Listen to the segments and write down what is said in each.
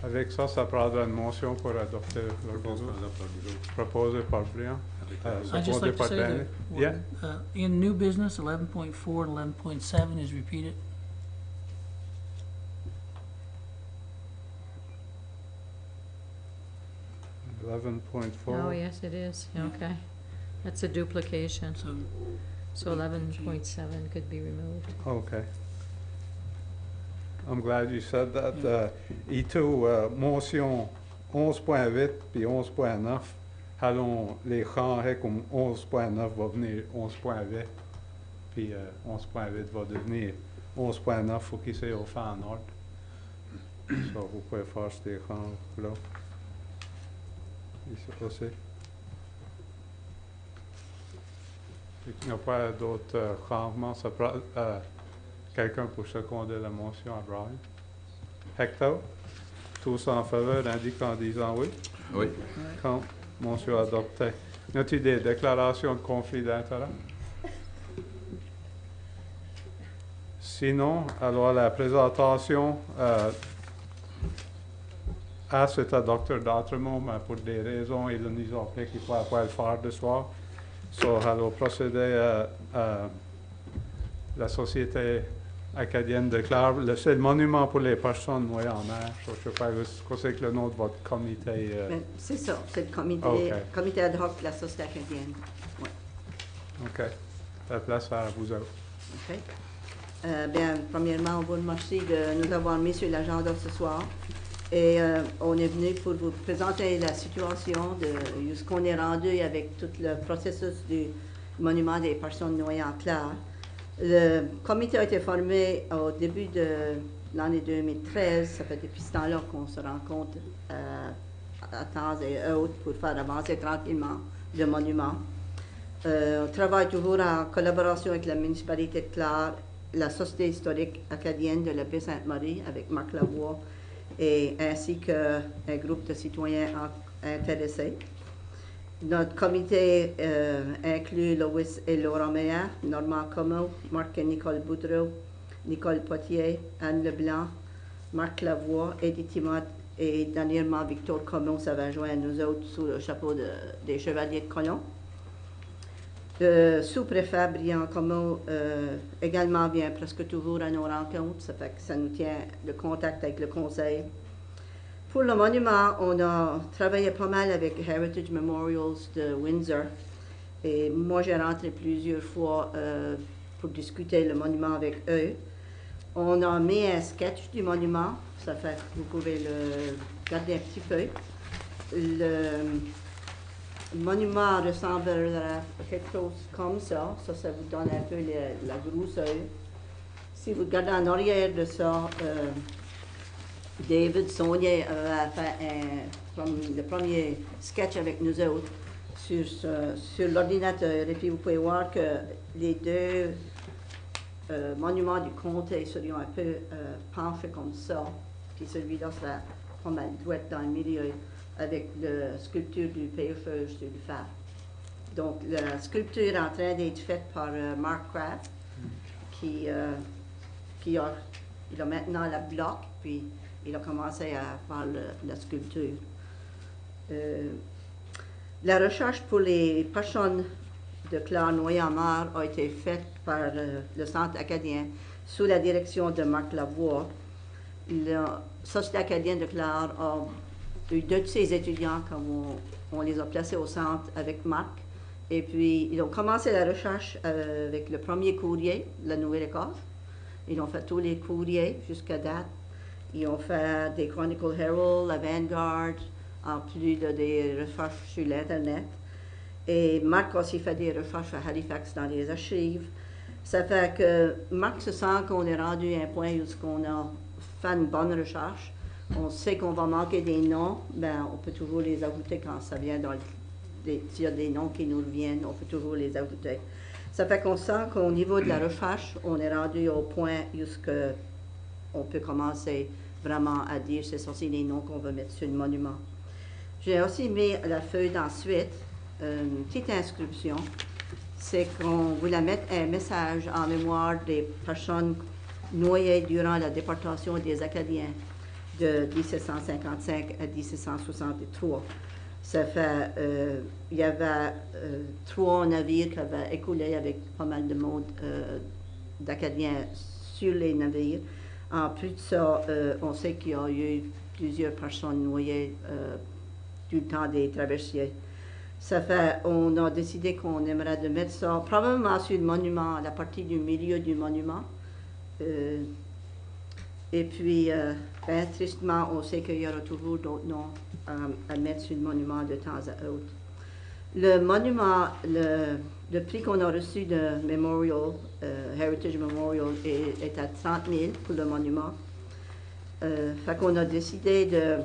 Avec ça, ça prendra une motion pour adopter le proposé par Brian. I'd just like to say that Yeah. In new business, 11.4 and 11.7 is repeated. Oh, yes, it is, okay. That's a duplication, so 11.7 could be removed. Okay. I'm glad you said that. E2, motion 11.8 puis 11.9. Allons, les changer comme 11.9 va venir 11.8. Puis 11.8 va devenir 11.9. Faut qu'il soit au fait en ordre. So, vous pouvez faire ces changements-là. Ici aussi. Il n'y a pas d'autres changements. Ça prend quelqu'un pour seconder la motion à Brian. Hector, tous en faveur indiquent en disant oui. Oui. Quand motion adoptée. Y a-t-il des déclarations de conflit d'intérêt? Sinon, alors la présentation c'est à Dr. D'Outremont, mais pour des raisons, il nous a appelé qu'il ne pourra pas le faire ce soir. So, alors procéder à la Société acadienne de Clare. C'est le monument pour les personnes noyées en mer. So, je ne sais pas ce que c'est que le nom de votre comité. C'est ça, c'est le comité, comité ad hoc de la Société acadienne. Ouais. OK. La place à vous autres. OK. Bien, premièrement, on vous remercie de nous avoir mis sur l'agenda ce soir. Et on est venu pour vous présenter la situation de ce qu'on est rendu avec tout le processus du monument des personnes noyées en Clare. Le comité a été formé au début de l'année 2013. Ça fait depuis ce temps-là qu'on se rencontre à temps et autres pour faire avancer tranquillement le monument. On travaille toujours en collaboration avec la municipalité de Clare, la Société historique acadienne de la baie Sainte-Marie avec Marc Lavoie, et ainsi qu'un groupe de citoyens intéressés. Notre comité inclut Lois et Laura Meyer, Normand Comeau, Marc et Nicole Boudreau, Nicole Potier, Anne Leblanc, Marc Lavoie, Edith Timoth et dernièrement Victor Comeau, ça va joindre nous autres sous le chapeau des Chevaliers de Colomb. Le sous-préfet Brian Comeau également vient presque toujours à nos rencontres, ça fait que ça nous tient le contact avec le Conseil. Pour le monument, on a travaillé pas mal avec Heritage Memorials de Windsor et moi j'ai rentré plusieurs fois pour discuter le monument avec eux. On a mis un sketch du monument, ça fait que vous pouvez le regarder un petit peu. Le monument ressemblera à quelque chose comme ça. Ça vous donne un peu la grosseur. Si vous regardez en arrière de ça, David Saunier a fait le premier sketch avec nous autres sur l'ordinateur. Et puis vous pouvez voir que les deux monuments du comté seriont un peu penchés comme ça. Puis celui-là sera pas mal droit dans le milieu, avec la sculpture du payeur-feu sur le phare. Donc, la sculpture est en train d'être faite par Mark Kraft, qui a maintenant la bloc, puis il a commencé à faire la sculpture. La recherche pour les personnes de Clare noyées en mer a été faite par le Centre acadien sous la direction de Marc Lavoie. La Société acadienne de Clare a eu deux de ses étudiants quand on les a placés au centre avec Marc. Et puis, ils ont commencé la recherche avec le premier courrier, la Nouvelle-Écosse. Ils ont fait tous les courriers jusqu'à date. Ils ont fait des Chronicle Herald, la Vanguard, en plus de des recherches sur l'Internet. Et Marc a aussi fait des recherches à Halifax dans les archives. Ça fait que Marc se sent qu'on est rendu à un point où on a fait une bonne recherche. On sait qu'on va manquer des noms, ben on peut toujours les ajouter quand ça vient s'il y a des noms qui nous reviennent, on peut toujours les ajouter. Ça fait qu'on sent qu'au niveau de la recherche, on est rendu au point où on peut commencer vraiment à dire c'est ça, c'est les noms qu'on va mettre sur le monument. J'ai aussi mis à la feuille d'ensuite une petite inscription, c'est qu'on voulait mettre un message en mémoire des personnes noyées durant la déportation des Acadiens. de 1755 à 1763. Ça fait, il y avait 3 navires qui avaient écoulé avec pas mal de monde d'Acadiens sur les navires. En plus de ça, on sait qu'il y a eu plusieurs personnes noyées du temps des traversiers. Ça fait, on a décidé qu'on aimerait de mettre ça probablement sur le monument, la partie du milieu du monument. Et puis, ben, tristement, on sait qu'il y aura toujours d'autres noms à mettre sur le monument de temps à autre. Le monument, le prix qu'on a reçu de Memorial, Heritage Memorial, est à 30 000 pour le monument. Fait qu'on a décidé de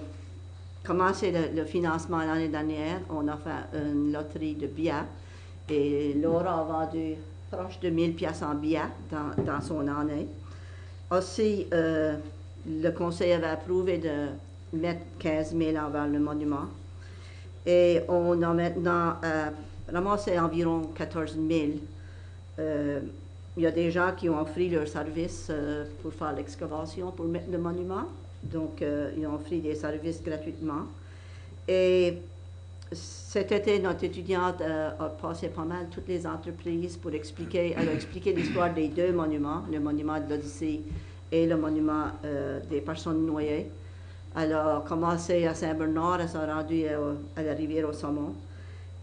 commencer le financement l'année dernière. On a fait une loterie de billets et Laura a vendu proche de 1000 pièces en billets dans son année. Aussi, le conseil avait approuvé de mettre 15 000 envers le monument. Et on a maintenant ramassé environ 14 000. Il y a des gens qui ont offert leur service pour faire l'excavation, pour mettre le monument. Donc, ils ont offert des services gratuitement. Et cet été, notre étudiante a passé pas mal toutes les entreprises pour expliquer l'histoire des 2 monuments, le monument de l'Odyssée et le monument des personnes noyées. Elle a commencé à Saint-Bernard, elle s'est rendue à la rivière au Saumon.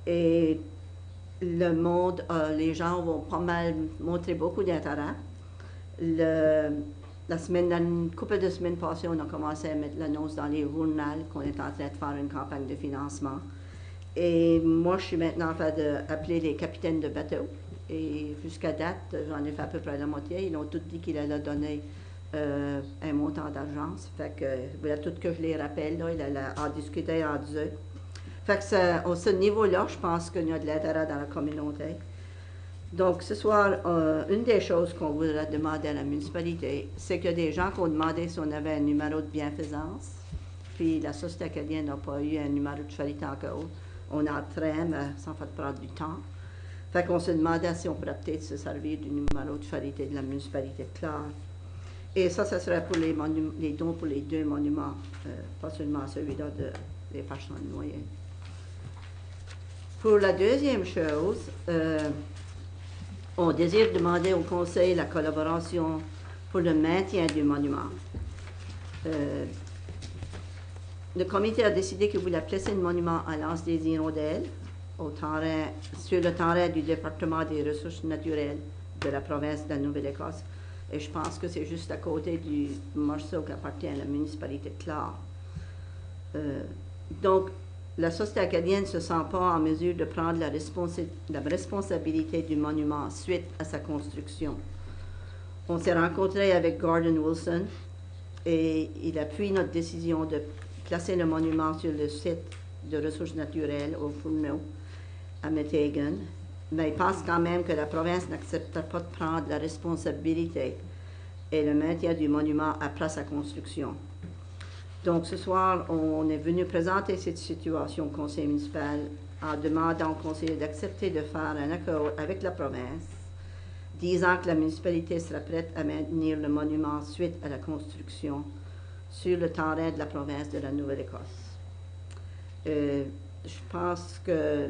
Et le monde, les gens vont pas mal montrer beaucoup d'intérêt. Une couple de semaines passées, on a commencé à mettre l'annonce dans les journaux qu'on est en train de faire une campagne de financement. Et moi, je suis maintenant en train d'appeler les capitaines de bateaux. Et jusqu'à date, j'en ai fait à peu près la moitié. Ils ont tous dit qu'ils allaient donner un montant d'argent. Ça fait que, voilà, tout que je les rappelle, là, ils allaient en discuter entre eux. Fait que à ce niveau-là, je pense qu'il y a de l'intérêt dans la communauté. Donc, ce soir, une des choses qu'on voudrait demander à la municipalité, c'est qu'il y a des gens qui ont demandé si on avait un numéro de bienfaisance. Puis la Société acadienne n'a pas eu un numéro de charité encore. On est en train, mais ça fait prendre du temps. Fait qu'on se demandait si on pourrait peut-être se servir du numéro de charité de la municipalité de Clare. Et ça serait pour les dons pour les 2 monuments, pas seulement celui-là des personnes noyées. Pour la deuxième chose, on désire demander au Conseil la collaboration pour le maintien du monument. Le comité a décidé qu'il voulait placer le monument à l'anse des Hirondelles, sur le terrain du département des ressources naturelles de la province de la Nouvelle-Écosse. Et je pense que c'est juste à côté du morceau qui appartient à la municipalité de Clare. Donc, la Société acadienne ne se sent pas en mesure de prendre la responsabilité du monument suite à sa construction. On s'est rencontré avec Gordon Wilson et il appuie notre décision de placer le monument sur le site de ressources naturelles au Fourneau, à Metegan, mais il pense quand même que la province n'accepte pas de prendre la responsabilité et le maintien du monument après sa construction. Donc ce soir, on est venu présenter cette situation au conseil municipal en demandant au conseiller d'accepter de faire un accord avec la province, disant que la municipalité sera prête à maintenir le monument suite à la construction sur le terrain de la province de la Nouvelle-Écosse. Je pense que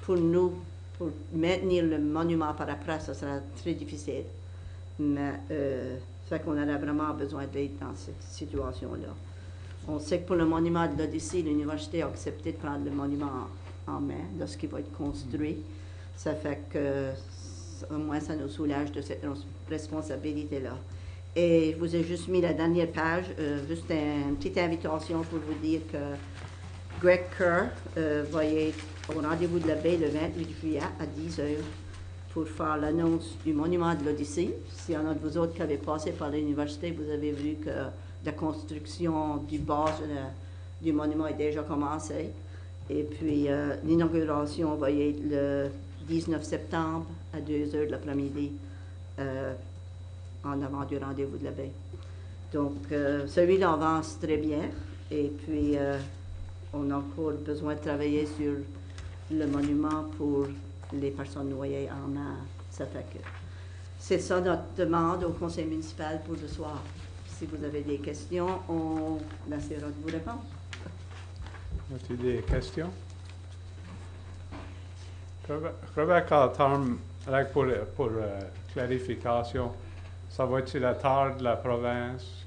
pour nous, pour maintenir le monument par après, ça sera très difficile. Mais ça fait qu'on aurait vraiment besoin d'aide dans cette situation-là. On sait que pour le monument de l'Odyssée, l'université a accepté de prendre le monument en main lorsqu'il va être construit. Ça fait que, au moins, ça nous soulage de cette responsabilité-là. Et je vous ai juste mis la dernière page, juste une petite invitation pour vous dire que Greg Kerr va être au rendez-vous de la baie le 28 juillet à 10 h pour faire l'annonce du monument de l'Odyssée. S'il y en a de vous autres qui avez passé par l'université, vous avez vu que la construction du bas du monument est déjà commencée. Et puis, l'inauguration va être le 19 septembre à 2 h de l'après-midi en avant du rendez-vous de la baie. Donc, celui-là avance très bien. Et puis, on a encore besoin de travailler sur le monument pour les personnes noyées en mer. Ça fait que c'est ça notre demande au conseil municipal pour ce soir. si vous avez des questions, on essaiera de vous répondre. As-tu des questions? Rebecca, en termes, pour clarification, ça va être la tare de la province,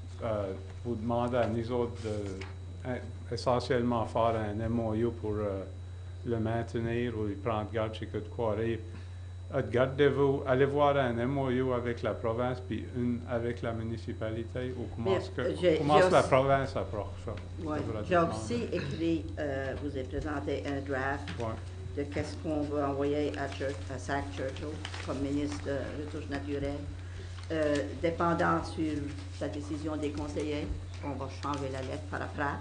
vous demandez à nous autres essentiellement faire un MOU pour le maintenir ou prendre garde chez que de quoi arrive. Gardez-vous, allez voir un MOU avec la province puis une avec la municipalité ou comment la province approche ça? Oui, j'ai aussi écrit, vous ai présenté un draft de qu'est-ce qu'on veut envoyer à Sac Churchill comme ministre de Ressources naturelles. Dépendant sur la décision des conseillers, on va changer la lettre par après.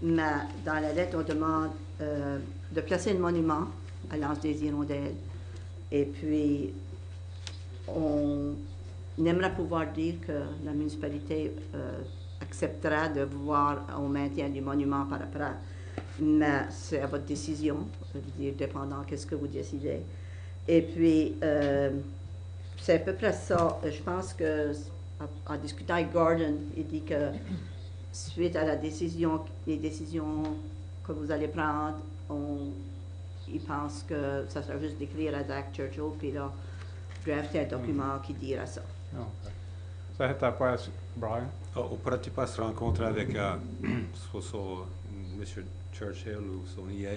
Mais dans la lettre, on demande de placer un monument à l'Anse des Hirondelles. Et puis, on aimerait pouvoir dire que la municipalité acceptera de voir au maintien du monument par après. Mais c'est à votre décision, je veux dire, dépendant qu'est-ce que vous décidez. Et puis, c'est à peu près ça. Je pense que, en discutant avec Gordon, il dit que suite à les décisions que vous allez prendre, il pense que ça sera juste d'écrire à Zach Churchill, puis là, drafter un document qui dira ça. Okay. Ça est après, Brian? On pourrait-tu pas se rencontrer avec M. Churchill ou son IA,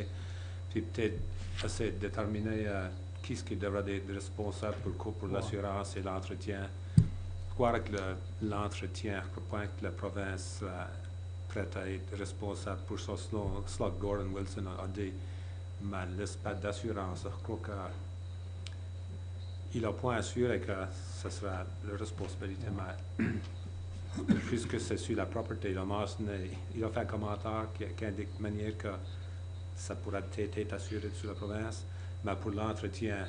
puis peut-être essayer de déterminer qui devra être responsable pour l'assurance et l'entretien. Quoi que l'entretien, je crois que la province prête à être responsable pour ça, selon Gordon Wilson a dit. Mais l'espace d'assurance, je crois qu'il n'a pas assuré que ce sera la responsabilité, mais puisque c'est sur la propriété, il a fait un commentaire qui indique de manière que ça pourrait être assuré sur la province, mais pour l'entretien,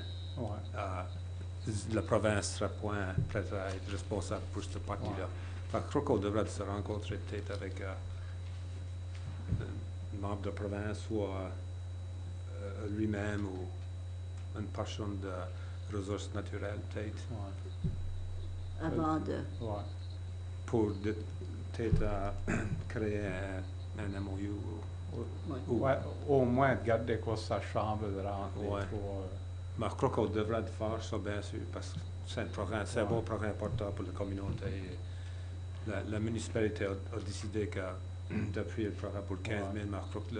la province sera point prête à être responsable pour cette partie-là. Je crois qu'on devrait se rencontrer peut-être avec un membre de la province ou lui-même ou une personne de ressources naturelles, peut-être. Avant de... Pour peut-être créer un MOU. Ou au moins garder quoi sa chambre de rentrée. Mais je crois qu'on devrait faire ça, bien sûr, parce que c'est un bon programme important pour la communauté. La municipalité a décidé d'appuyer le programme pour 15 000, mais je crois que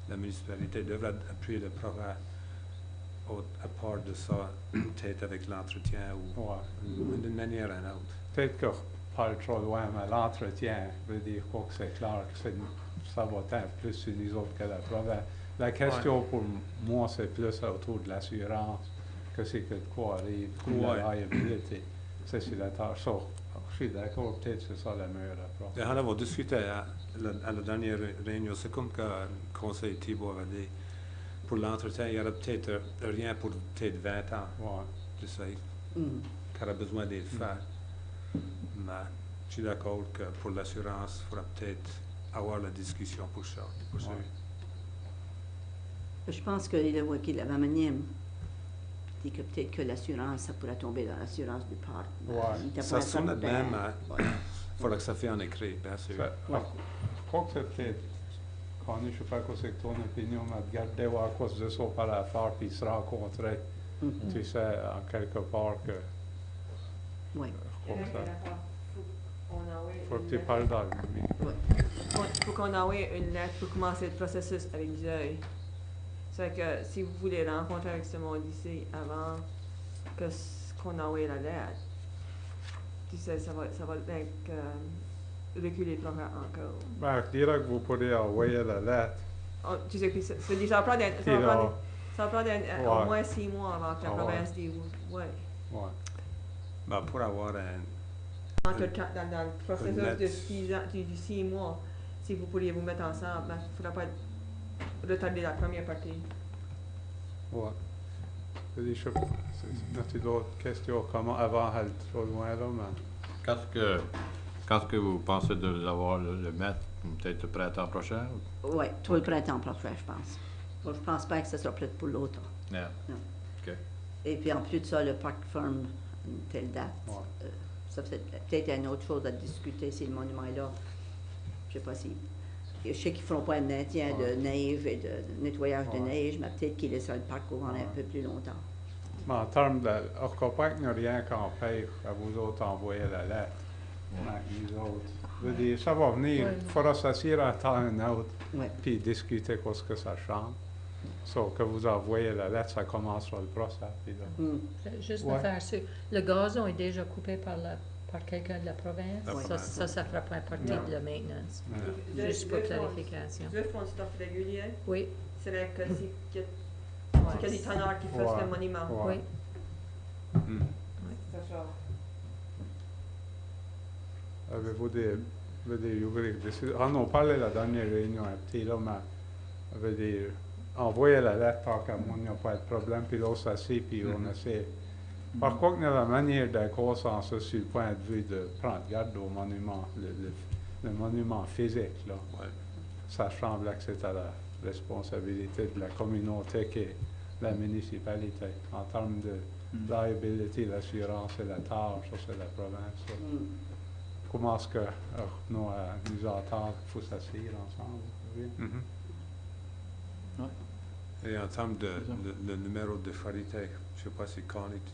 la municipalité devrait appuyer le programme à part de ça, peut-être avec l'entretien ou d'une manière ou d'une autre. Peut-être que pas trop loin, mais l'entretien veut dire quoi que c'est clair que ça va être plus sur les autres que la province. La question pour moi, c'est plus autour de l'assurance, que c'est que de quoi arrive, la liability. C'est sur la tâche. Je suis d'accord, peut-être que c'est ça la meilleure approche. Et on a discuté à la dernière réunion, c'est comme que le Conseil Thibault avait dit, pour l'entretien, il y aurait peut-être rien pour peut-être 20 ans, je sais, qui aurait besoin d'être fait. Mais je suis d'accord que pour l'assurance, il faudra peut-être avoir la discussion pour ça. Je pense qu'il avait amené dit que peut-être que l'assurance, ça pourrait tomber dans l'assurance du parc. Ça sonne bien, mais il faudra que ça fait en écrit, bien sûr. Je crois que c'est peut-être, Connie, je ne sais pas quoi c'est ton opinion, mais de garder voir quoi se ça par la faire puis se rencontrer, tu sais, en quelque part que... Oui. Je crois que ça... Faut que tu parles dans le micro. Il faut qu'on envoie une lettre pour commencer le processus avec Joy. C'est que si vous voulez rencontrer avec ce monde ici avant qu'on envoie la lettre, tu sais, ça va reculer le programme encore. Ben, je dirais que vous pourrez envoyer la lettre. Oh, tu sais, puis ça va prendre au moins 6 mois avant que la province dise oui. Ben, pour avoir dans le processus de 6 mois, si vous pourriez vous mettre ensemble, il ne faudra pas retarder la première partie. As-tu d'autres questions avant d'aller trop loin là, mais... Quand est-ce que vous pensez de le mettre? Peut-être le printemps prochain? Oui, tout le printemps prochain, je pense. Je ne pense pas que ce sera prêt pour l'automne. Yeah. Non. OK. Et puis en plus de ça, le parc ferme une telle date. Ça ça c'est peut-être une autre chose à discuter si le monument est là. Je sais pas si... Je sais qu'ils ne feront pas un maintien de neige et de nettoyage de neige, mais peut-être qu'ils laisseront le parc couronner un peu plus longtemps. Mais en termes de... Orcopac n'a rien qu'empêche à vous autres envoyer la lettre. Mais nous autres... Je veux dire, ça va venir. Il faudra s'asseoir à temps un autre, puis discuter ce que ça change. Sauf que vous envoyez la lettre, ça commencera le procès. Puis là. Juste me faire sûr, le gazon est déjà coupé par quelqu'un de la province? Ça ne fera pas partie de la maintenance. Juste pour clarification. Ils font du stuff régulier? Oui. C'est là que c'est qu'il y a des tonneurs qui fassent le monument. Oui. C'est ça. Avez-vous des décisions? On a parlé la dernière réunion un petit là, mais veut dire, envoyer la lettre tant qu'à moi, il n'y a pas de problème, puis là, ça s'est, puis on essaie. Par contre, il y a la manière d'un consensus sur le point de vue de prendre garde au monument, le monument physique, là. Ça semble que c'est à la responsabilité de la communauté qui est la municipalité. En termes de liability, l'assurance et la tâche, ça c'est la province. Comment est-ce que nous entendre qu'il faut s'asseoir ensemble? Oui. Et en termes de le numéro de farité, je ne sais pas si Connie, tu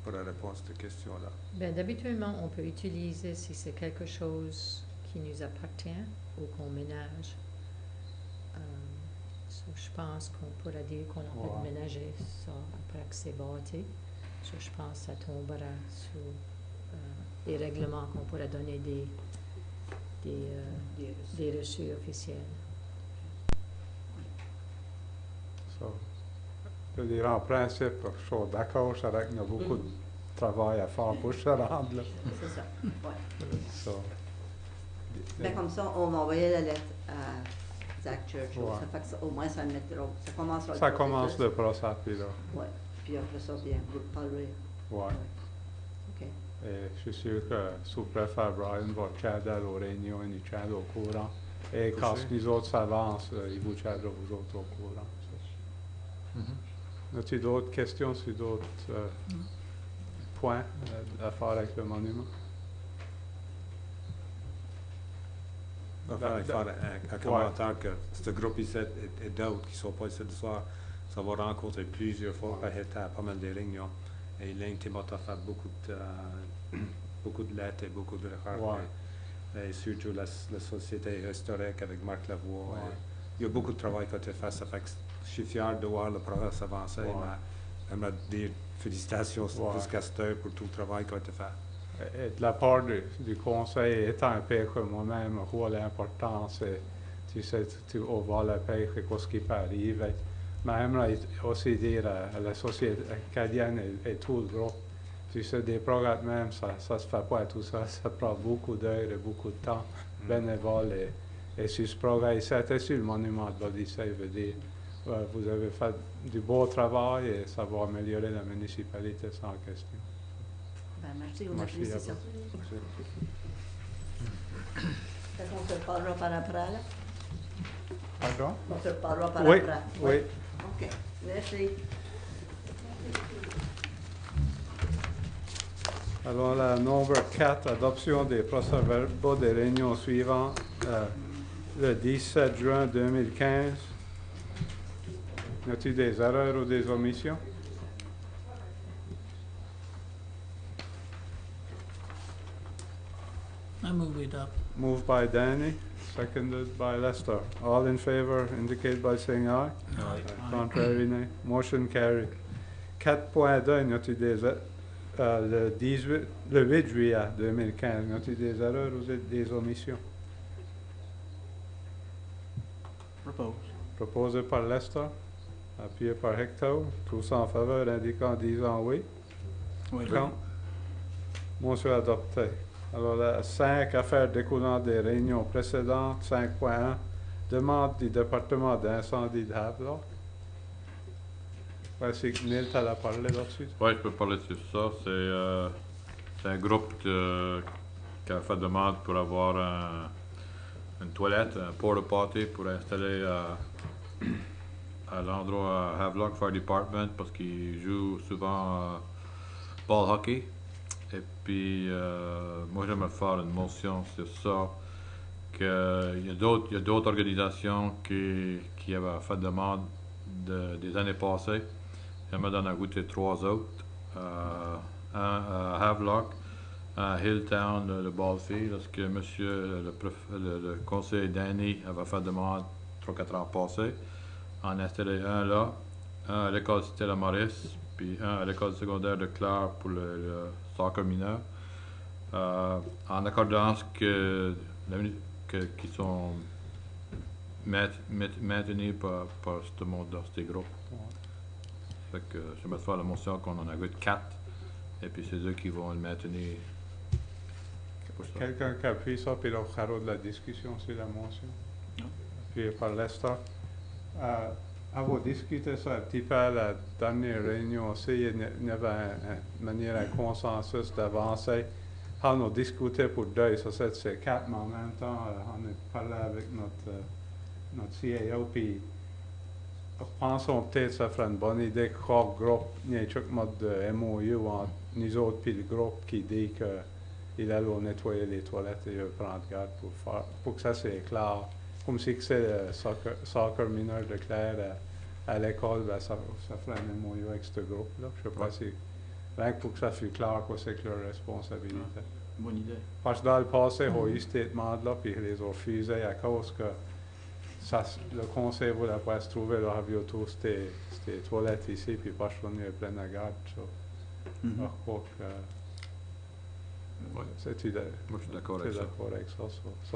pourras répondre à cette question-là. Bien, d'habituellement, on peut utiliser si c'est quelque chose qui nous appartient ou qu'on ménage. Je pense qu'on pourra dire qu'on a fait ménager ça après que c'est bâti. Je pense que ça tombera sous des règlements qu'on pourra donner des reçus officiels. Je veux dire, en principe, je suis d'accord, c'est vrai qu'il y a beaucoup de travail à faire pour se rendre là. C'est ça, oui. Comme ça, on va envoyer la lettre à Zach Church. Ça fait que au moins, ça commencera ça commence le procès, puis là. Oui, puis après ça, bien, vous parlerez. Oui. OK. Et je suis sûr que sous-préfet Brian va cadrer aux réunions, il nous tiendra au courant. Et quand nous autres s'avancent, il vous tiendra vous autres au courant. As-tu d'autres questions sur d'autres points à faire avec le monument? Il va faire un commentaire que ce groupe ici et d'autres qui ne sont pas ici ce soir, ça va rencontrer plusieurs fois, pas mal de réunions. Et l'intimate a fait beaucoup de lettres et beaucoup de recherches. Et surtout la société historique avec Marc Lavoie. Il y a beaucoup de travail qui a été fait. Ça fait que je suis fier de voir le progrès avancer. J'aimerais dire félicitations jusqu'à cette heure pour tout le travail qui a été fait. Et de la part du Conseil, étant un pays comme moi-même, je vois l'importance, tu sais, on voit le pays et ce qui peut arriver. Mais j'aimerais aussi dire à la société acadienne et tout le groupe, tu sais, des programmes même, ça ne se fait pas tout ça, ça prend beaucoup d'heures et beaucoup de temps bénévole. Et sur ce programme, c'était sur le monument de l'Odyssée, veut dire, vous avez fait du beau travail et ça va améliorer la municipalité sans question. Ben, merci, on apprécie ça. On se reparlera par après, là? Pardon? On se reparlera par après. Oui. OK, merci. Alors, la nombre 4, adoption des procès-verbaux des réunions suivantes, le 17 juin 2015. Y a-t-il des erreurs ou des omissions? I move we adopt. Moved by Danny, seconded by Lester. All in favor indicate by saying aye. Aye. Contrary, nay. Motion carried. 4.2, y a-t-il des le 8 juillet 2015, y a-t-il des erreurs ou des omissions? Propose. Proposé par Lester, appuyé par Hector. Tous en faveur indiquant disant oui. Oui. Contre? Motion adoptée. Alors, la 5, affaires découlant des réunions précédentes. 5.1, demande du département d'incendie de Havelock. C'est que Neil t'a parlé là-dessus. Oui, je peux parler sur ça. C'est un groupe qui a fait demande pour avoir une toilette, un porta potty pour installer à l'endroit Havelock Fire Department parce qu'ils jouent souvent ball hockey. Et puis moi j'aimerais faire une motion sur ça, qu'il y a d'autres organisations qui avaient fait demande des années passées. J'aimerais d'en ajouter 3 autres. Un à Havelock, à Hilltown, le Ballfield, lorsque monsieur le conseiller Danny avait fait demande 3-4 ans passés. En installer un là, un à l'école Stella Maurice, puis un à l'école secondaire de Clare pour le soccer mineur. En accordance qui sont maintenus par ce monde dans ces groupes. Fait que je vais faire la motion qu'on en ajoute 4, et puis c'est eux qui vont le maintenir. Quelqu'un qui appuie ça, puis là, on fera de la discussion sur la motion. Puis par Lester. Avant de discuter ça un petit peu à la dernière réunion aussi, il y avait une manière, un consensus d'avancer. On a discuté pour 2, ça c'est ces 4, mais en même temps, on a parlé avec notre CAO, puis pensons peut-être que ça ferait une bonne idée que chaque groupe, il y a un mode de MOU entre nous autres puis le groupe qui dit qu'il allait nettoyer les toilettes et prendre garde pour que ça c'est clair. Comme si c'est le soccer mineur de Clare à l'école, ben ça ferait un MOU avec ce groupe-là. Je ne sais pas si, rien que pour que ça soit clair quoi c'est que leur responsabilité. Bonne idée. Parce que dans le passé, on a eu ce statement-là, puis ils les ont refusés à cause que le conseil voulait pas se trouver là, avec autour c'était toilettes ici, puis pas venir plein de garde. Je crois que c'est Moi je suis d'accord avec ça.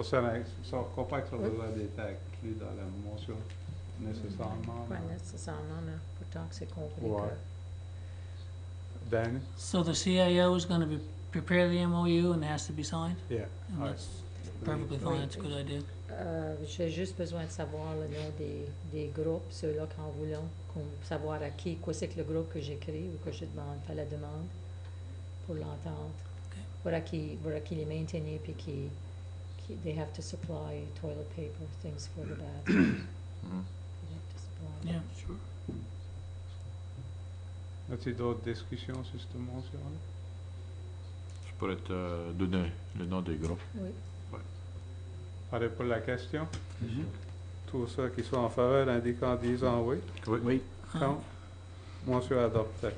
Ça, je crois pas que ça doit être inclus dans la motion nécessairement. Pas nécessairement, mais pourtant que c'est compris. Ouais. Danny? So the CAO is gonna prepare the MOU and it has to be signed? Yeah. And All that's perfectly fine, that's a good idea. J'ai juste besoin de savoir le nom des groupes, ceux-là qu'en voulons, savoir à qui, quoi c'est que le groupe que j'écris ou que je demande, faire la demande pour l'entente. Voilà qui les maintenir puis qui they have to supply toilet paper, things for the bathroom. They have to supply. Yeah, sure. As-tu d'autres discussions sur cette motion-là? Je pourrais te donner le nom des groupes. Oui. Parlez pour la question? Tous ceux qui sont en faveur indiquent en disant oui. Oui. Contre? Motion adoptée.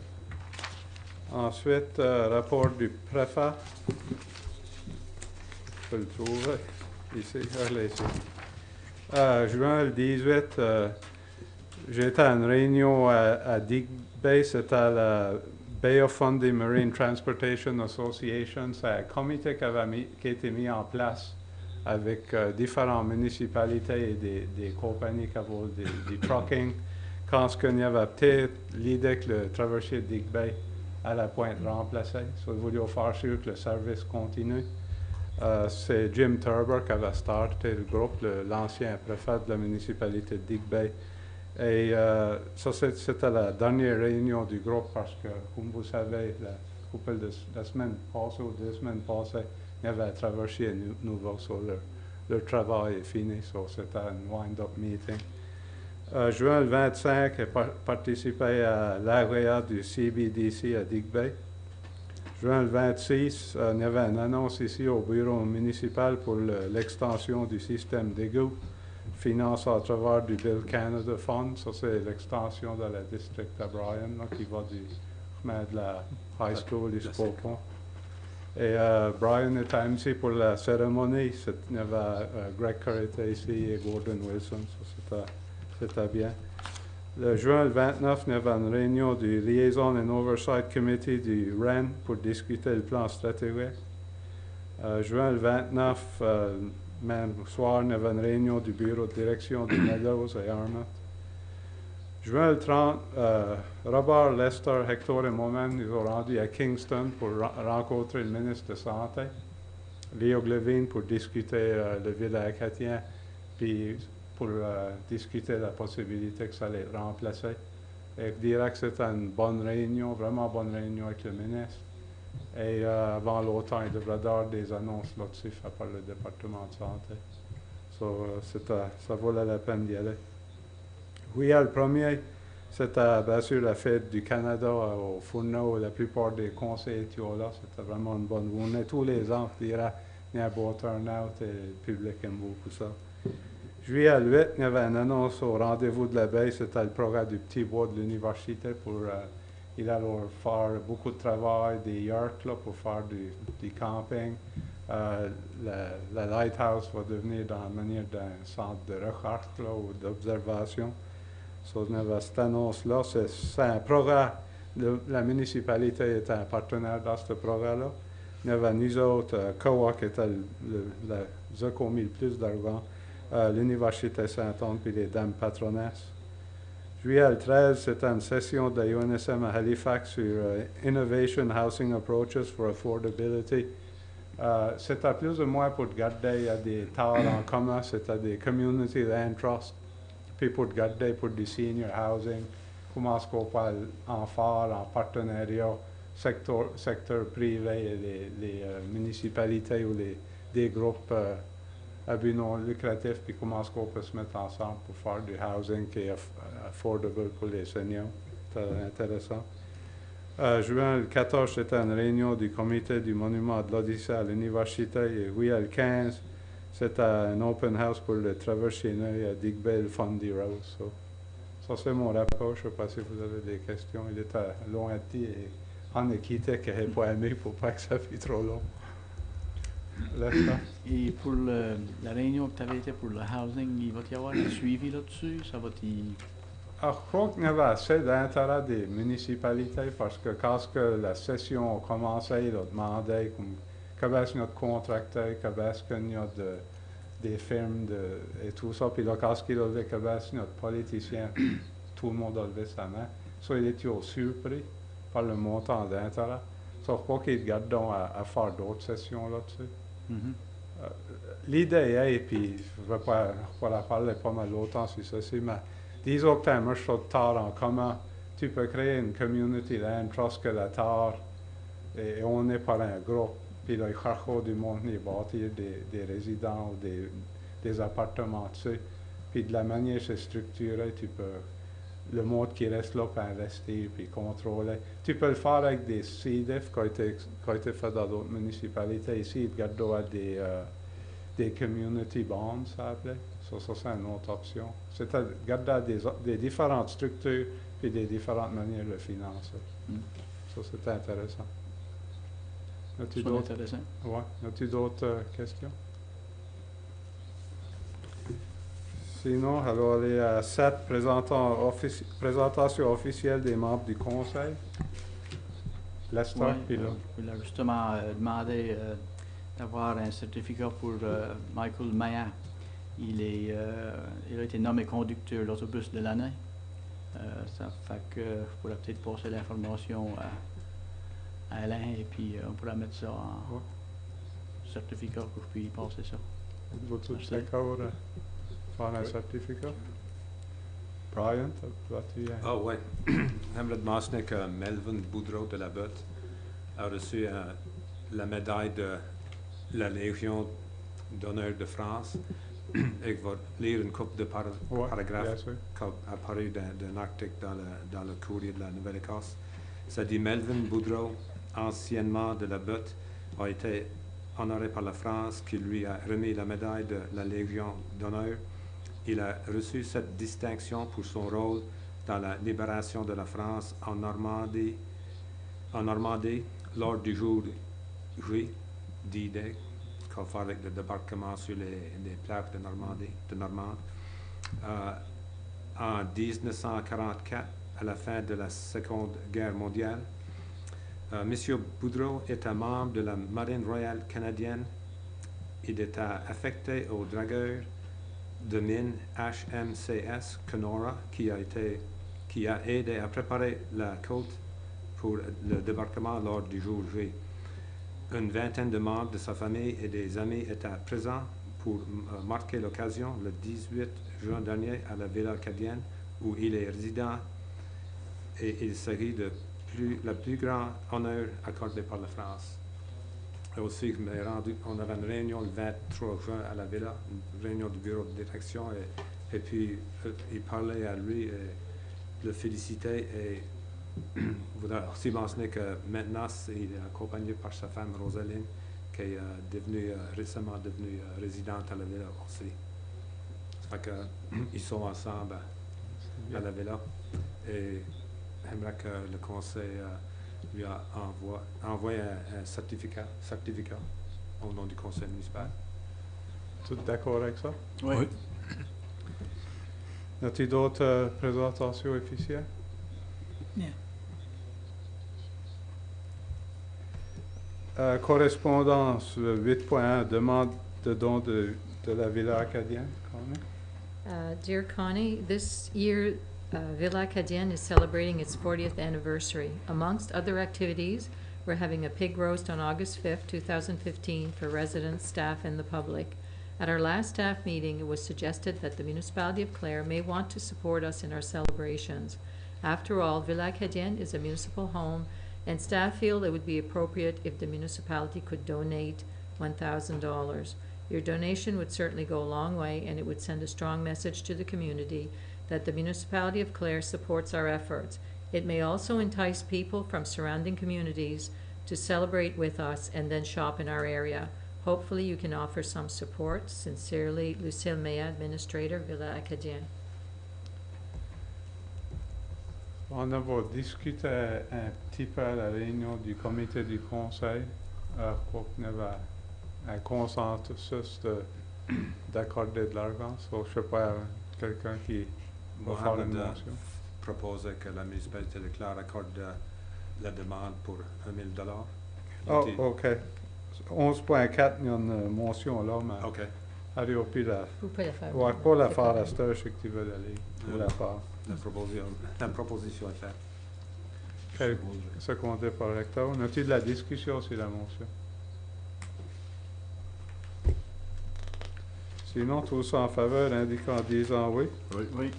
Ensuite, rapport du préfet. Je peux le trouver ici. Allez, ici. Juin le 18, j'étais à une réunion à Digby, c'était à la Bay of Fundy Marine Transportation Association. C'est un comité qui a été mis en place avec différentes municipalités et des compagnies qui avaient du trucking. Quand il y avait peut-être l'idée que le traversier de Digby à la pointe remplacée. So, il voulait faire sûr que le service continue. C'est Jim Turber qui avait starté le groupe, l'ancien préfet de la municipalité de Digby. Et ça, c'était la dernière réunion du groupe parce que, comme vous savez, la semaine passée ou 2 semaines passées, il y avait un traversier nouveau, so leur travail est fini. So, c'était un wind-up meeting. Juin le 25, j'ai participé à l'AREA du CBDC à Digby. Juin le 26, il y avait une annonce ici au bureau municipal pour l'extension du système d'égout, financé à travers du Bill Canada Fund. Ça, c'est l'extension de la district à Bryan, là, qui va du chemin de la high school jusqu'au pont. Et Brian était ici pour la cérémonie. Il y avait Greg Carretta ici et Gordon Wilson. Ça, c'était bien. Le juin le 29, il y avait une réunion du Liaison and Oversight Committee du REN pour discuter le plan stratégique. Juin le 29, même soir, il y avait une réunion du bureau de direction de Meadows et Arnott. Juin le 30, Robert, Lester, Hector et moi-même nous avons rendu à Kingston pour rencontrer le ministre de la Santé, Léo Levine, pour discuter le village acadien, puis pour discuter de la possibilité que ça allait être remplacé. Et je dirais que c'était une bonne réunion, vraiment bonne réunion avec le ministre. Et avant l'automne, il devrait y avoir des annonces là-dessus faites par le département de santé. So, ça valait la peine d'y aller. Oui, le premier, C'était bien sûr la fête du Canada au Fourneau, la plupart des conseils étaient là. C'était vraiment une bonne journée. Tous les ans, je dirais, il y a un beau turnout et le public aime beaucoup ça. Juillet 8, il y avait une annonce au rendez-vous de l'abeille. C'était le programme du petit bois de l'université pour il allait faire beaucoup de travail, des yurts là, pour faire du camping. La Lighthouse va devenir dans la manière d'un centre de recherche là, ou d'observation. So, il y avait cette annonce-là. C'est un programme. La municipalité était un partenaire dans ce programme-là. Il y avait nous autres, COA qui était ceux qui ont mis le plus d'argent, l'Université Saint-Anne puis les Dames Patronesses. Juillet 13, c'était une session de UNSM à Halifax sur Innovation Housing Approaches for Affordability. C'était plus ou moins pour garder des terres en commun, c'était des Community Land Trusts, puis pour garder pour du senior housing, comment est-ce qu'on peut en faire en partenariat secteur privé et les municipalités ou des groupes à but non lucratif, puis comment est-ce qu'on peut se mettre ensemble pour faire du housing qui est affordable pour les seniors. C'était intéressant. Juin le 14, c'était une réunion du comité du monument de l'Odyssée à l'université. Et juillet le 15, c'était un open house pour le traversier à Digbel Fundy Rose. Ça, c'est mon rapport. Je ne sais pas si vous avez des questions. Il était long à dire et en équité qu'il n'avait pas aimé pour pas que ça fait trop long. Et pour la réunion que tu avais été pour le housing, il va y avoir un suivi là-dessus? Ça va Alors, je crois qu'il y avait assez d'intérêt des municipalités parce que quand la session a commencé, ils ont demandé qu'est-ce notre contracteur, qu'est-ce qu'il y a des firmes et tout ça. Puis là, quand il a levé qu'est-ce notre politicien, tout le monde a levé sa main. Ça, il était surpris par le montant d'intérêt. Ça, je crois qu'ils gardent à faire d'autres sessions là-dessus. L'idée est, puis je ne vais pas la parler pas mal longtemps sur ceci, mais disons que tu as un marché de terre en commun, tu peux créer une community land trust que la terre, et on est par un groupe, puis là, ils cherchent du monde, ils bâtir des résidents ou des appartements dessus. Puis de la manière c'est structuré, tu peux, le monde qui reste là peut investir puis contrôler. Tu peux le faire avec des CDF qui ont été fait dans d'autres municipalités. Ici, ils gardent des community bonds, ça s'appelait. Ça, c'est une autre option. C'est à garder des différentes structures puis des différentes manières de financer. Ça, c'est intéressant. As-tu d'autres? Ouais. As-tu d'autres questions? Sinon, alors, il y a 7 présentations officielles des membres du Conseil. Lester, puis là. Je voulais justement demander d'avoir un certificat pour Michael Mayan. Il a été nommé conducteur de l'autobus de l'année. Ça fait que je pourrais peut-être passer l'information à Alain et puis on pourra mettre ça en certificat pour que je puisse passer ça. Êtes-vous d'accord faire un certificat? Brian, toi-tu? Ah ouais. J'aimerais mentionner que Melvin Boudreau de la Botte a reçu la médaille de la Légion d'honneur de France. Et je vais lire une couple de paragraphes qui ont apparu d'un article dans le courrier de la Nouvelle-Écosse. Ça dit Melvin Boudreau, anciennement de la Botte, a été honoré par la France qui lui a remis la médaille de la Légion d'honneur. Il a reçu cette distinction pour son rôle dans la libération de la France en Normandie lors du jour J, D-Day, qu'on fait avec le débarquement sur les plaques de Normandie. En 1944, à la fin de la Seconde Guerre mondiale, Monsieur Boudreau est un membre de la Marine royale canadienne. Il était affecté aux dragueurs de mine HMCS Kenora qui a aidé à préparer la côte pour le débarquement lors du jour J. Une vingtaine de membres de sa famille et des amis étaient présents pour marquer l'occasion le 18 juin dernier à la Villa acadienne où il est résident et il s'agit de le plus grand honneur accordé par la France. Et aussi, on avait une réunion le 23 juin à la Villa, une réunion du bureau de direction, et puis il parlait à lui, et le féliciter et voudrais aussi mentionner que maintenant, il est accompagné par sa femme Rosaline, qui est récemment devenue résidente à la villa aussi. Ça fait qu'ils sont ensemble à la villa et j'aimerais que le conseil lui envoie un certificat au nom du conseil municipal. Tout d'accord avec ça? Oui. As-tu d'autres présentations officielles? Non. Correspondance 8.1, demande de don de la Villa Acadienne. Connie? Dear Connie, this year Villa Acadienne is celebrating its 40th anniversary. Amongst other activities, we're having a pig roast on August 5th, 2015 for residents, staff, and the public. At our last staff meeting, it was suggested that the municipality of Clare may want to support us in our celebrations. After all, Villa Acadienne is a municipal home, and staff feel it would be appropriate if the municipality could donate $1,000. Your donation would certainly go a long way, and it would send a strong message to the community that the municipality of Clare supports our efforts. It may also entice people from surrounding communities to celebrate with us and then shop in our area. Hopefully you can offer some support. Sincerely, Lucille Meillat, Administrator, Villa Acadienne. On a discuté un petit peu à la réunion du comité du conseil pour qu'il y ait un consensus d'accorder de l'argent. So, je ne sais pas, quelqu'un qui va faire une motion. Proposer que la municipalité de Clare accorde la demande pour $1,000. Oh, OK. 11.4, il y a une motion là, mais OK. allez au pire. Vous pouvez la faire. Ouais, pas la faire à cette heure, je sais que tu veux aller. Ou la faire. La proposition est faite. Okay. Secondé par le recteur. On a-t-il de la discussion sur la motion? Sinon, tous en faveur, indiquant en disant oui. Oui. Oui.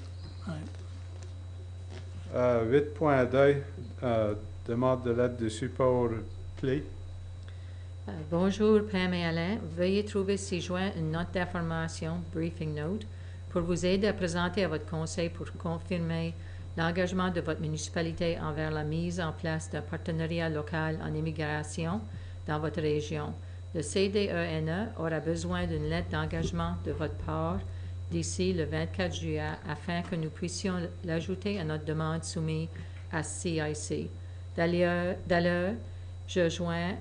8.2, demande de l'aide de support clé. Bonjour, Pam et Alain. Veuillez trouver ci-joint une note d'information, briefing note, pour vous aider à présenter à votre conseil pour confirmer l'engagement de votre municipalité envers la mise en place d'un partenariat local en immigration dans votre région. Le CDENE aura besoin d'une lettre d'engagement de votre part d'ici le 24 juillet afin que nous puissions l'ajouter à notre demande soumise à CIC. D'ailleurs, je joins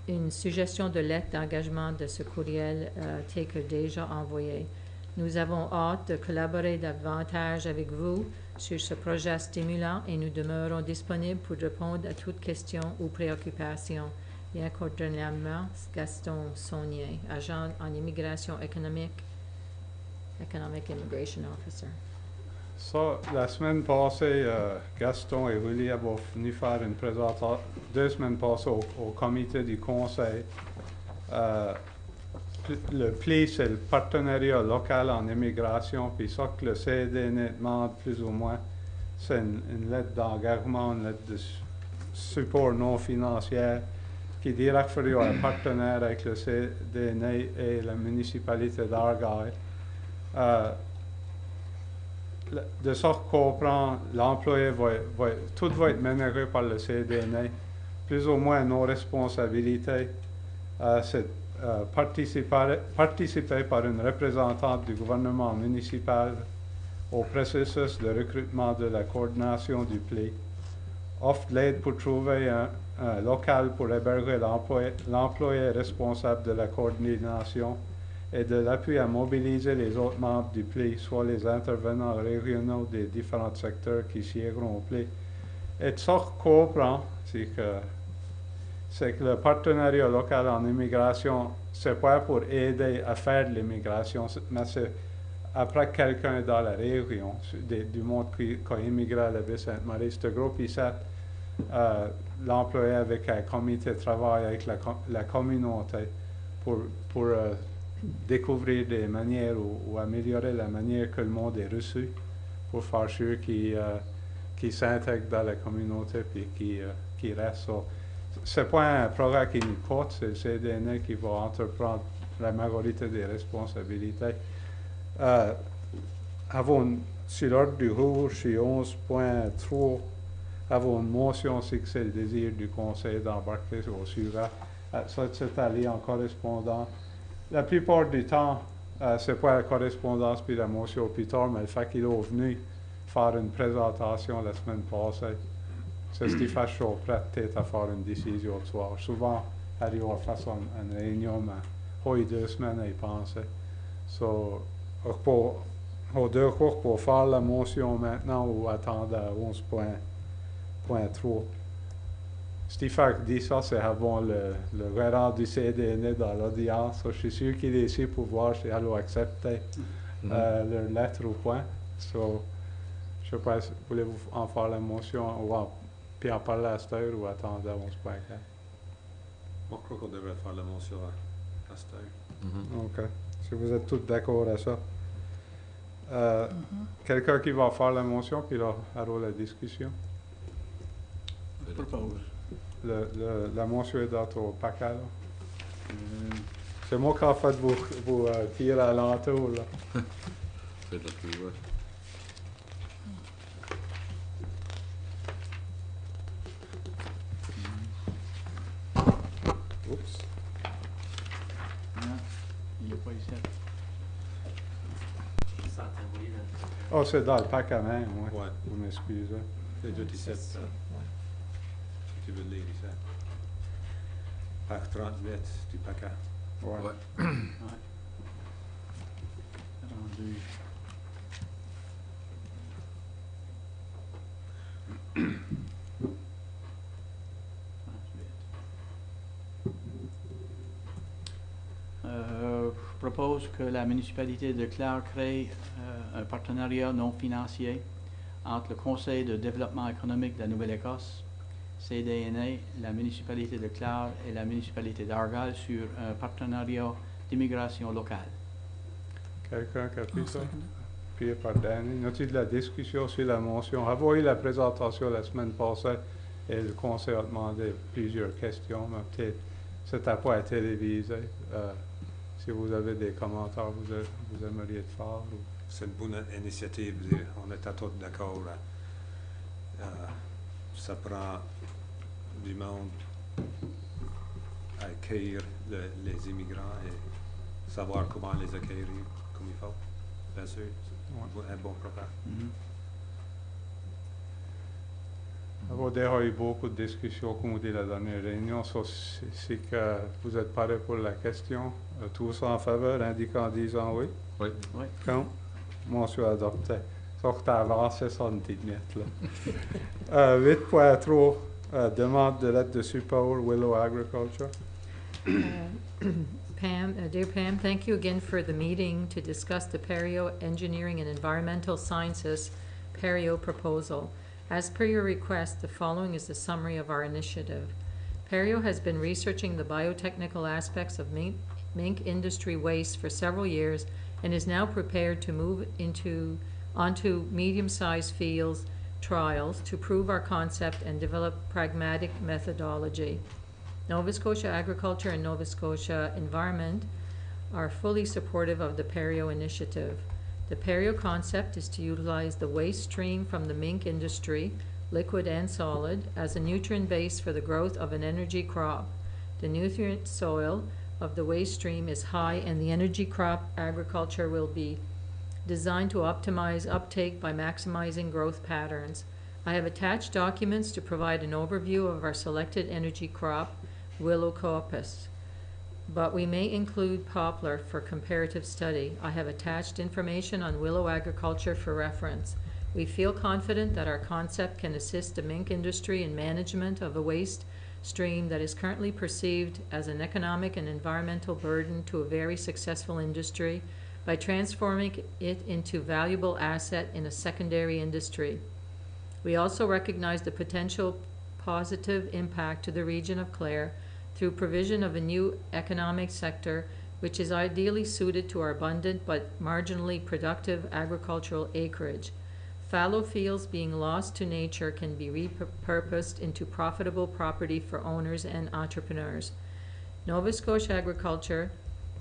une suggestion de lettre d'engagement de ce courriel que déjà envoyé. Nous avons hâte de collaborer davantage avec vous sur ce projet stimulant et nous demeurons disponibles pour répondre à toute question ou préoccupation. Bien cordialement, Gaston Saunier, agent en immigration économique, Economic Immigration Officer. Ça, la semaine passée, Gaston et William ont venu faire une présentation 2 semaines passées au comité du conseil. Le PLI, c'est le partenariat local en immigration, puis ça que le CDN demande plus ou moins, c'est une lettre d'engagement, une lettre de support non financier qui dirait qu'il faut un partenaire avec le CDN et la municipalité d'Argyle. De sorte qu'on comprend, l'employé tout va être managé par le CDN. Plus ou moins nos responsabilités, c'est participer par une représentante du gouvernement municipal au processus de recrutement de la coordination du PLI. Offre de l'aide pour trouver un local pour héberger l'employé responsable de la coordination et de l'appui à mobiliser les autres membres du PLI, soit les intervenants régionaux des différents secteurs qui siégeront au PLI. Et de sorte qu'on comprend, c'est que le partenariat local en immigration, c'est pas pour aider à faire de l'immigration, mais c'est après que quelqu'un est dans la région, du monde qui a immigré à la Baie-Sainte-Marie, ce groupe ici, l'employé avec un comité de travail avec la communauté pour découvrir des manières ou améliorer la manière que le monde est reçu pour faire sûr qu'il s'intègre dans la communauté et qu'il reste. C'est pas un programme qui nous coûte, c'est le CDN qui va entreprendre la majorité des responsabilités. sur l'ordre du jour, chez 11.3, avons une motion, c'est que c'est le désir du Conseil d'embarquer au suivant. Ça, c'est allé en correspondance. La plupart du temps, c'est pas la correspondance puis la motion plus tard, mais le fait qu'il est venu faire une présentation la semaine passée, c'est ce qui fait chaud prêt peut-être à faire une décision ce soir. Souvent, il va faire une réunion, mais il y a 2 semaines à y penser. So, aux deux cours pour faire la motion maintenant ou attendre à 11.3. Stéphane dit ça, c'est avant le gérant du CDN dans l'audience. So, je suis sûr qu'il est ici pour voir si elle va accepter leur lettre ou point. So, je ne sais pas, voulez-vous en faire la motion puis en parler à cette heure ou attendre à 11.4? Moi, je crois qu'on devrait faire la motion à cette heure. OK. Si vous êtes tous d'accord à ça. Quelqu'un qui va faire la motion puis là, alors la discussion? Je propose. La motion est dans ton paquet, là. C'est moi qui en fait vous tirer à l'entour, là. C'est la plus, ouais. Oups. Non, il n'est pas ici. Oh, c'est dans le paquet même, oui. Ouais. Vous m'excusez. C'est 217, si tu veux le lire ici. Par 30 mètres du paquet. Ouais. Ouais. Rendu. Je propose que la municipalité de Clare crée un partenariat non financier entre le Conseil de développement économique de la Nouvelle-Écosse, CDNA, la municipalité de Clare et la municipalité d'Argyle sur un partenariat d'immigration locale. Quelqu'un qui a pris ça? Puis par Danny. Nous-tu de la discussion sur la motion? Avons eu la présentation la semaine passée et le conseil a demandé plusieurs questions, mais peut-être c'était pas à téléviser. Si vous avez des commentaires, vous aimeriez le faire? Ou... C'est une bonne initiative. On est tous d'accord. Ça prend du monde à accueillir les immigrants et savoir comment les accueillir comme il faut. Bien sûr, c'est un bon programme. Avons déjà eu beaucoup de discussions, comme on dit la dernière réunion, c'est que vous êtes parés pour la question. Tous en faveur, indiquant en disant oui. Oui. Oui. Quand? Motion adoptée. Ça que tu as avancé ça une petite minute, là. 8.3, demande de lettre de support Willow Agriculture. Pam, dear Pam, thank you again for the meeting to discuss the Perio Engineering and Environmental Sciences Perio proposal. As per your request, the following is the summary of our initiative. Perio has been researching the biotechnical aspects of mink industry waste for several years and is now prepared to move onto medium-sized fields trials to prove our concept and develop pragmatic methodology. Nova Scotia Agriculture and Nova Scotia Environment are fully supportive of the Perio initiative. The Perio concept is to utilize the waste stream from the mink industry, liquid and solid, as a nutrient base for the growth of an energy crop. The nutrient soil of the waste stream is high, and the energy crop agriculture will be designed to optimize uptake by maximizing growth patterns. I have attached documents to provide an overview of our selected energy crop, Willow coppice, but we may include poplar for comparative study. I have attached information on willow agriculture for reference. We feel confident that our concept can assist the mink industry in management of a waste stream that is currently perceived as an economic and environmental burden to a very successful industry by transforming it into valuable asset in a secondary industry. We also recognize the potential positive impact to the region of Clare through provision of a new economic sector which is ideally suited to our abundant but marginally productive agricultural acreage. Fallow fields being lost to nature can be repurposed into profitable property for owners and entrepreneurs. Nova Scotia Agriculture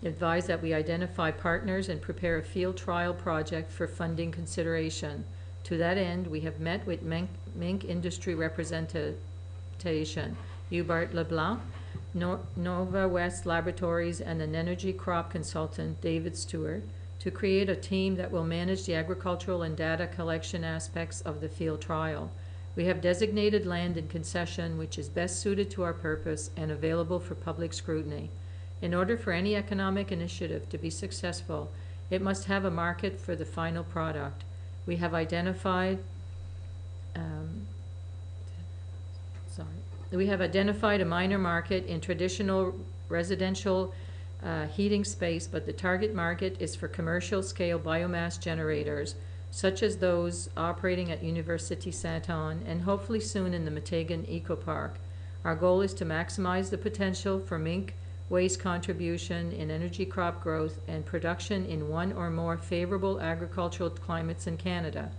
advise that we identify partners and prepare a field trial project for funding consideration. To that end, we have met with mink industry representation, Hubert LeBlanc, Nova West Laboratories, and an energy crop consultant, David Stewart, to create a team that will manage the agricultural and data collection aspects of the field trial. We have designated land in concession which is best suited to our purpose and available for public scrutiny. In order for any economic initiative to be successful, it must have a market for the final product. We have identified a minor market in traditional residential heating space, but the target market is for commercial scale biomass generators, such as those operating at University Saint-Anne and hopefully soon in the Metegan Eco Park. Our goal is to maximize the potential for mink waste contribution in energy crop growth and production in one or more favorable agricultural climates in Canada.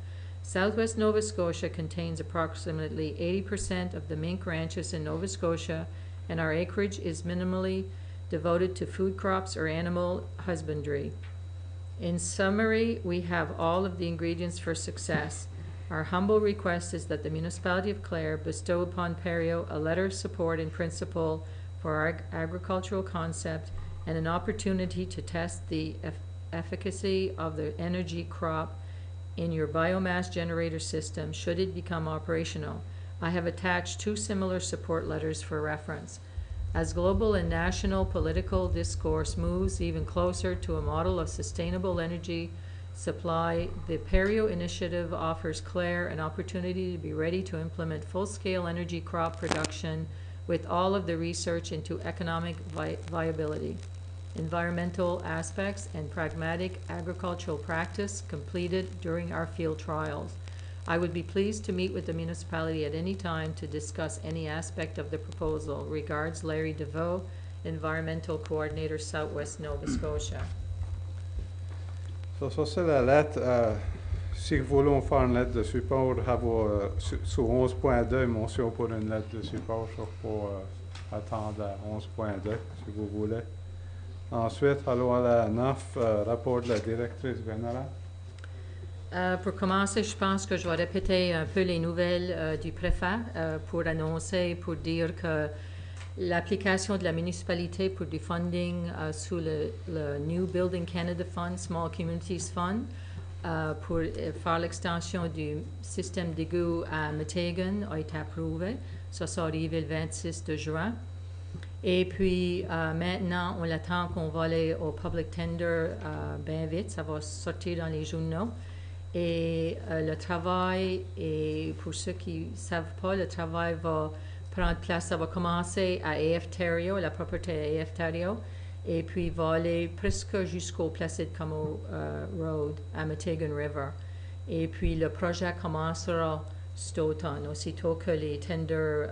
Southwest Nova Scotia contains approximately 80% of the mink ranches in Nova Scotia, and our acreage is minimally devoted to food crops or animal husbandry. In summary, we have all of the ingredients for success. Our humble request is that the Municipality of Clare bestow upon Perio a letter of support in principle for our agricultural concept and an opportunity to test the efficacy of the energy crop in your biomass generator system should it become operational. I have attached 2 similar support letters for reference. As global and national political discourse moves even closer to a model of sustainable energy supply, the Perio Initiative offers Clare an opportunity to be ready to implement full-scale energy crop production with all of the research into economic viability, environmental aspects, and pragmatic agricultural practice completed during our field trials. I would be pleased to meet with the municipality at any time to discuss any aspect of the proposal. Regards, Larry DeVoe, Environmental Coordinator, Southwest Nova Scotia. Ça, c'est la lettre. Si vous voulez faire une lettre de support, sur 11.2, motion pour une lettre de support, je pour attendre à 11.2, si vous voulez. Ensuite, allons à la 9, rapport de la directrice générale. Pour commencer, je pense que je vais répéter un peu les nouvelles du préfet pour annoncer, pour dire que l'application de la municipalité pour du funding sous le New Building Canada Fund, Small Communities Fund, pour faire l'extension du système d'égout à Metegan a été approuvée. Ça arrive le 26 de juin. Et puis, maintenant, on attend qu'on va aller au public tender bien vite. Ça va sortir dans les journaux. Et le travail, et pour ceux qui ne savent pas, le travail va prendre place, ça va commencer à AF-Terrio, la propriété à AF-Terrio, et puis va aller presque jusqu'au Placid Como Road, à Metegan River. Et puis le projet commencera cet automne, aussitôt que les tenders,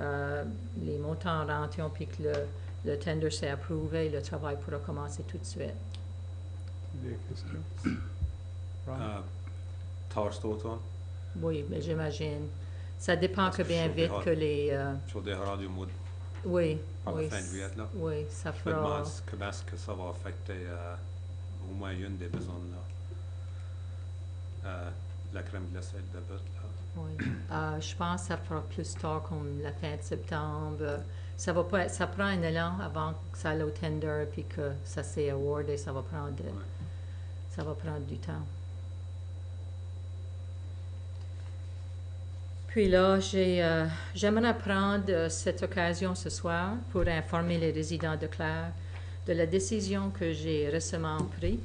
les montants rentrent, puis que le tender s'est approuvé, le travail pourra commencer tout de suite. Des questions? Tarstauton. Oui, mais j'imagine. Ça dépend que bien vite que les... Sur des rendus mois oui, par oui, la fin juillet, là. Oui, ça Je me demande fera... comment est-ce que ça va affecter au moins une des besoins là. La crème glacée de but, là. Oui. Je pense que ça fera plus tard, comme la fin de septembre. Ça va pas, ça prend un élan avant que ça aille au tender, puis que ça s'est awardé, ça va prendre du temps. Puis là, j'aimerais prendre cette occasion ce soir pour informer les résidents de Clare de la décision que j'ai récemment prise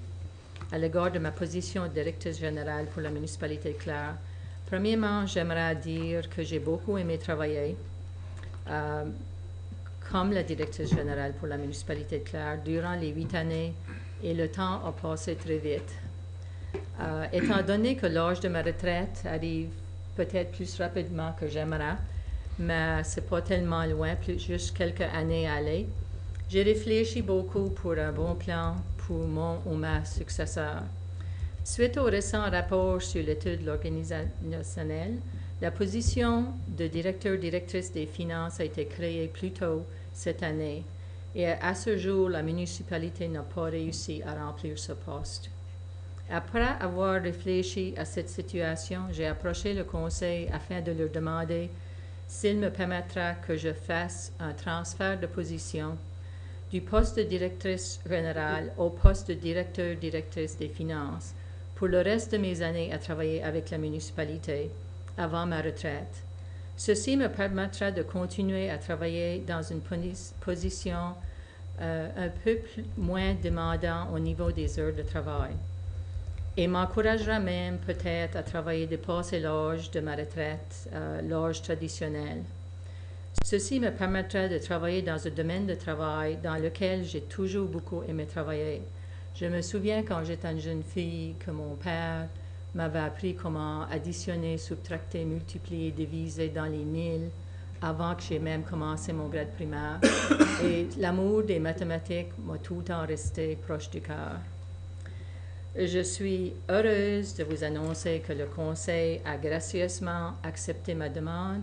à l'égard de ma position de directrice générale pour la municipalité de Clare. Premièrement, j'aimerais dire que j'ai beaucoup aimé travailler comme la directrice générale pour la municipalité de Clare durant les 8 années et le temps a passé très vite. Étant donné que l'âge de ma retraite arrive peut-être plus rapidement que j'aimerais, mais c'est pas tellement loin, juste quelques années à aller. J'ai réfléchi beaucoup pour un bon plan pour mon ou ma successeur. Suite au récent rapport sur l'étude organisationnelle, la position de directeur-directrice des finances a été créée plus tôt cette année Et à ce jour, la municipalité n'a pas réussi à remplir ce poste. Après avoir réfléchi à cette situation, j'ai approché le conseil afin de leur demander s'il me permettra que je fasse un transfert de position du poste de directrice générale au poste de directrice des finances pour le reste de mes années à travailler avec la municipalité avant ma retraite. Ceci me permettra de continuer à travailler dans une position un peu moins demandante au niveau des heures de travail et m'encouragera même peut-être à travailler dépasser l'âge de ma retraite, l'âge traditionnel. Ceci me permettra de travailler dans un domaine de travail dans lequel j'ai toujours beaucoup aimé travailler. Je me souviens quand j'étais une jeune fille que mon père m'avait appris comment additionner, subtracter, multiplier, diviser dans les milles avant que j'ai même commencé mon grade primaire. Et l'amour des mathématiques m'a tout le temps resté proche du cœur. Je suis heureuse de vous annoncer que le Conseil a gracieusement accepté ma demande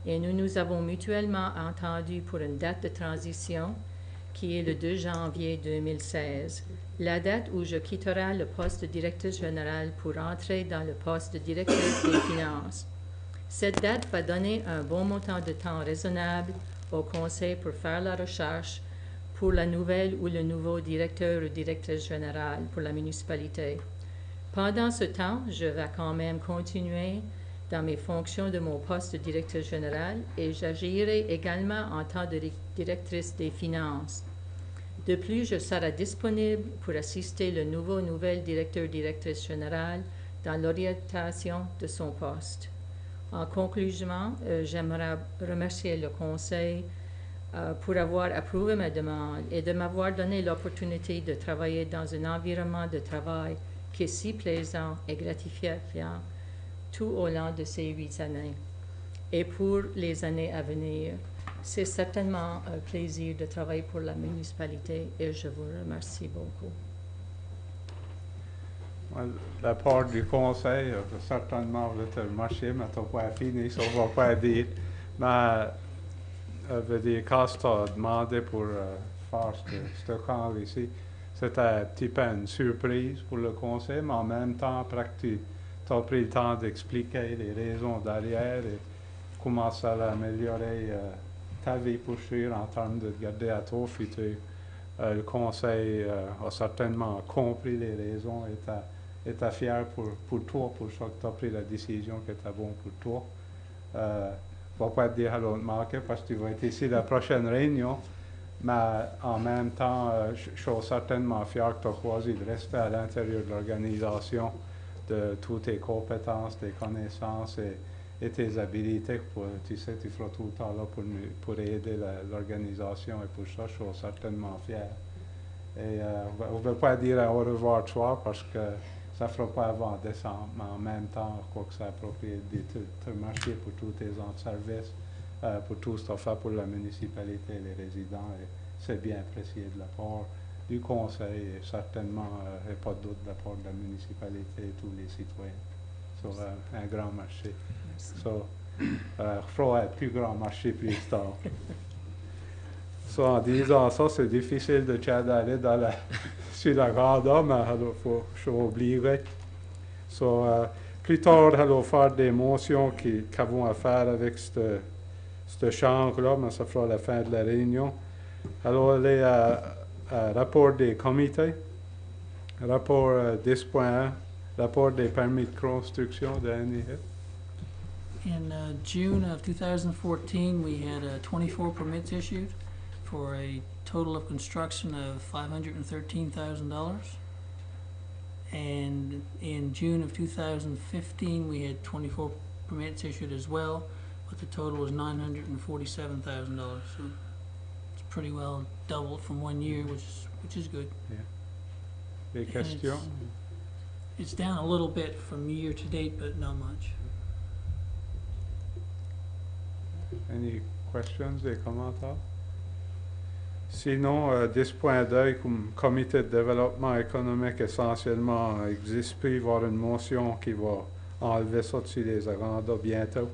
et nous nous avons mutuellement entendu pour une date de transition qui est le 2 janvier 2016, la date où je quitterai le poste de directrice générale pour entrer dans le poste de directrice des finances. Cette date va donner un bon montant de temps raisonnable au Conseil pour faire la recherche pour la nouvelle ou le nouveau directeur ou directrice générale pour la municipalité. Pendant ce temps, je vais quand même continuer dans mes fonctions de mon poste de directrice générale et j'agirai également en tant que directrice des finances. De plus, je serai disponible pour assister le nouvel directrice générale dans l'orientation de son poste. En conclusion, j'aimerais remercier le Conseil pour avoir approuvé ma demande et de m'avoir donné l'opportunité de travailler dans un environnement de travail qui est si plaisant et gratifiant tout au long de ces 8 années. Et pour les années à venir, c'est certainement un plaisir de travailler pour la municipalité et je vous remercie beaucoup. La part du conseil, certainement, vous êtes remercié, mais tu n'as pas fini, ça ne va pas dire. Mais, veut dire, quand tu as demandé pour faire ce camp ici, c'était un petit peu une surprise pour le conseil, mais en même temps, après que tu as pris le temps d'expliquer les raisons derrière et comment ça va améliorer ta vie pour sûr en termes de garder à ton futur. Le conseil a certainement compris les raisons et était fier pour toi, pour ça que tu as pris la décision qui était bonne pour toi. Je ne vais pas te dire à l'autre marque parce que tu vas être ici la prochaine réunion, mais en même temps, je suis certainement fier que tu as choisi de rester à l'intérieur de l'organisation, de toutes tes compétences, tes connaissances et tes habilités. Tu sais, tu feras tout le temps là pour aider l'organisation et pour ça, je suis certainement fier. Et on ne veut pas dire au revoir toi parce que ça ne fera pas avant décembre, mais en même temps, je crois que c'est approprié de te remercier pour tous tes ans de service, pour tout ce que tu as fait pour la municipalité et les résidents. Et c'est bien apprécié de la part du conseil et certainement, et pas de doute, de la part de la municipalité et tous les citoyens. Sur un grand marché. So, fera un plus grand marché plus tard. So, en disant ça, c'est difficile de d'aller sur la grandeur, mais alors, je oublierai. So, plus tard, alors, faire des motions qui vont à faire avec ce chambre-là, mais ça fera la fin de la réunion. Alors, les rapports des comités, rapport 10.1, rapport des permis de construction de NIH. In June of 2014, we had 24 permits issued for a total of construction of $513,000. And in June of 2015, we had 24 permits issued as well, but the total was $947,000. So it's pretty well doubled from 1 year, which is good. Yeah. Des questions? It's down a little bit from year to date, but not much. Any questions, des commentaires? Sinon, 10.2, comme comité de développement économique essentiellement existe plus, il va y avoir une motion qui va enlever ça dessus les agendas bientôt.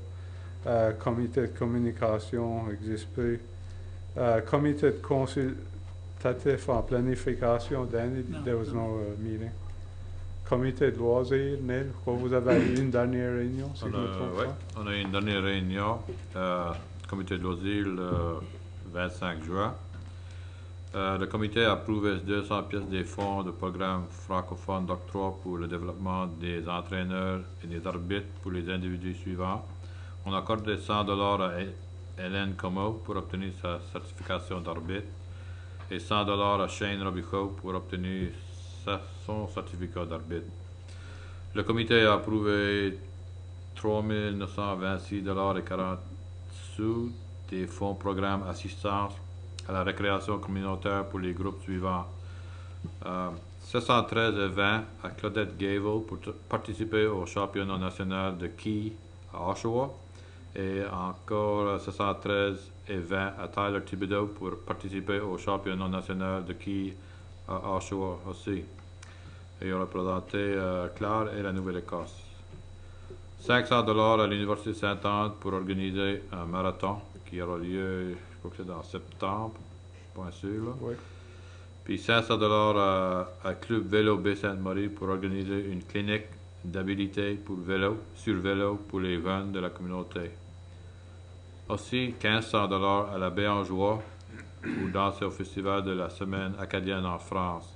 Comité de communication existe plus. Comité de Tatif en planification, Danny, No, there was no. no meeting. Comité de loisirs, Neil, je crois que vous avez eu une dernière réunion, si je ne me trompe Ouais, pas. on a eu une dernière réunion, comité de loisirs, le 25 juin. Le comité a approuvé 200 pièces des fonds de programme francophone d'octroi pour le développement des entraîneurs et des arbitres pour les individus suivants. On accorde 100 $ à Hélène Como pour obtenir sa certification d'arbitre et 100 $ à Shane Robichaud pour obtenir son certificat d'arbitre. Le comité a approuvé 3 926 $ et 40 sous des fonds programme assistance à la récréation communautaire pour les groupes suivants. 713,20 à Claudette Gavel pour participer au championnat national de quilles à Oshawa. Et encore 713,20 à Tyler Thibodeau pour participer au championnat national de quilles à Oshawa aussi. Et représenter Clare et la Nouvelle-Écosse. 500 $ à l'Université Sainte-Anne pour organiser un marathon qui aura lieu, je crois que c'est dans septembre, pas sûr là. Oui. Puis 500 $ à Club Vélo Baie-Sainte-Marie pour organiser une clinique d'habilité pour vélo, sur vélo pour les jeunes de la communauté. Aussi 1500 $ à la Béangeois pour danser au festival de la semaine acadienne en France,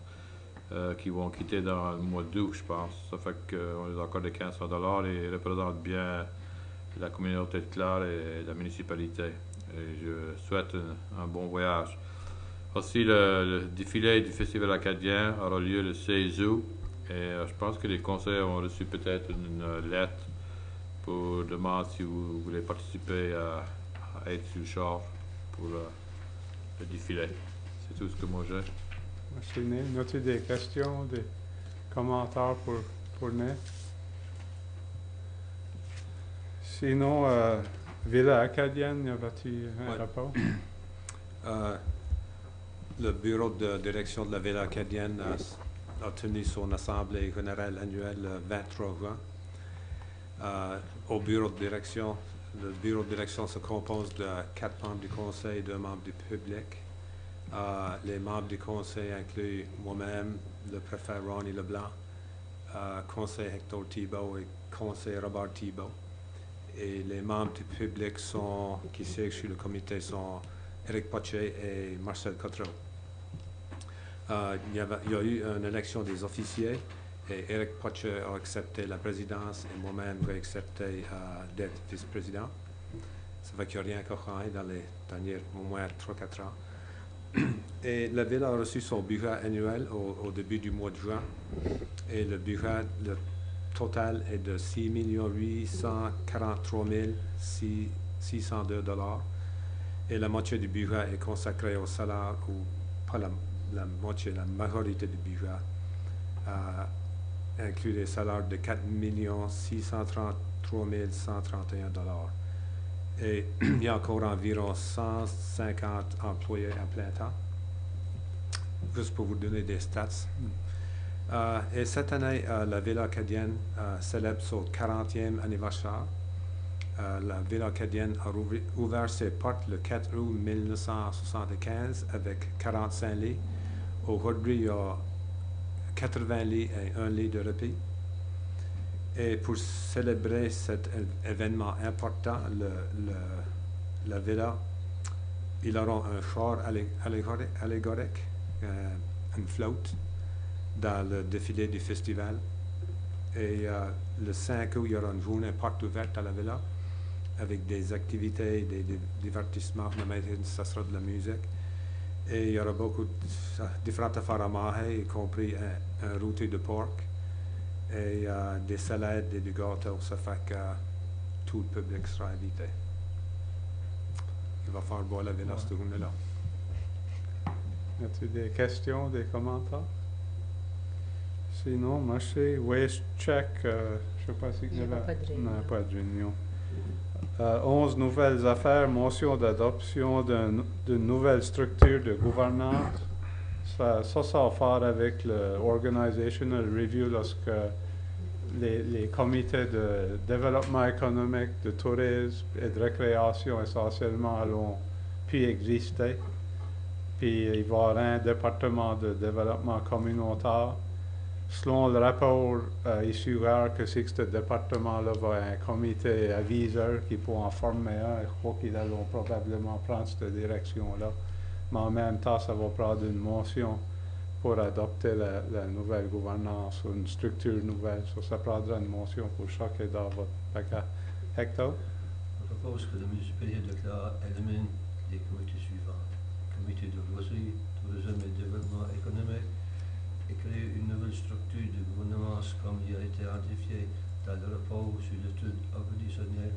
qui vont quitter dans le mois d'août, je pense. Ça fait qu'on les accorde 1500 $ et ils représentent bien la communauté de Clare et la municipalité. Et je souhaite un bon voyage. Aussi, le défilé du festival acadien aura lieu le 16 août et je pense que les conseillers ont reçu peut-être une lettre pour demander si vous voulez participer à être sur le char pour le défilé. C'est tout ce que moi j'ai. Merci, Neil. As-tu des questions, des commentaires pour Neil? Sinon, Villa Acadienne, y avait-il un Ouais. rapport? Le bureau de direction de la Ville acadienne a tenu son assemblée générale annuelle le 23 juin. Au bureau de direction, le bureau de direction se compose de 4 membres du conseil et 2 membres du public. Les membres du conseil incluent moi-même, le préfet Ronnie Leblanc, conseil Hector Thibault et conseil Robert Thibault. Et les membres du public qui siègent sur le comité sont Éric Pochet et Marcel Cotreau. Il y a eu une élection des officiers et Éric Pochet a accepté la présidence et moi-même j'ai accepté d'être vice-président. Ça fait qu'il n'y a rien qu'à changé dans les derniers au moins 3-4 ans. Et la ville a reçu son budget annuel au début du mois de juin. Et le budget, le total est de 6 843 602 $. Et la moitié du budget est consacrée au salaire, ou pas la moitié, la majorité du budget inclut des salaires de 4 633 131 $. Et il y a encore environ 150 employés à plein temps. Juste pour vous donner des stats. Et cette année, la Ville acadienne célèbre son 40e anniversaire. La Ville acadienne a ouvert ses portes le 4 août 1975 avec 45 lits. Aujourd'hui, il y a 80 lits et 1 lit de répit. Et pour célébrer cet événement important, la Villa, ils auront un char allégorique, une flotte, dans le défilé du festival. Et le 5 août, il y aura une journée porte ouverte à la Villa avec des activités, des divertissements, ça sera de la musique. Et il y aura beaucoup de différentes affaires à manger, y compris un rôti de porc et des salades et du gâteau. Ça fait que tout le public sera invité. Il va faire beau à la Villa cette journée-là. As-tu des questions, des commentaires? Sinon, moi, c'est Waste Check. Je ne sais pas si Il n'y a pas de réunion. Non, pas de réunion. 11 nouvelles affaires, motion d'adoption d'une nouvelle structure de gouvernance. Ça va faire avec le Organizational Review lorsque les comités de développement économique, de tourisme et de récréation essentiellement allons plus exister. puis il va y avoir un département de développement communautaire. Selon le rapport, il suggère que c'est que ce département-là va avoir un comité aviseur qui peut en former un. Je crois qu'ils allons probablement prendre cette direction-là. Mais en même temps, ça va prendre une motion pour adopter la nouvelle gouvernance ou une structure nouvelle. Ça prendra une motion pour chacun dans votre paquet. Hector? Je propose que la municipalité de Clare élimine les comités suivants. Comité de loisirs, tourisme et développement économique, et créer une nouvelle structure de gouvernance comme il a été identifié dans le rapport sur l'étude organisationnelle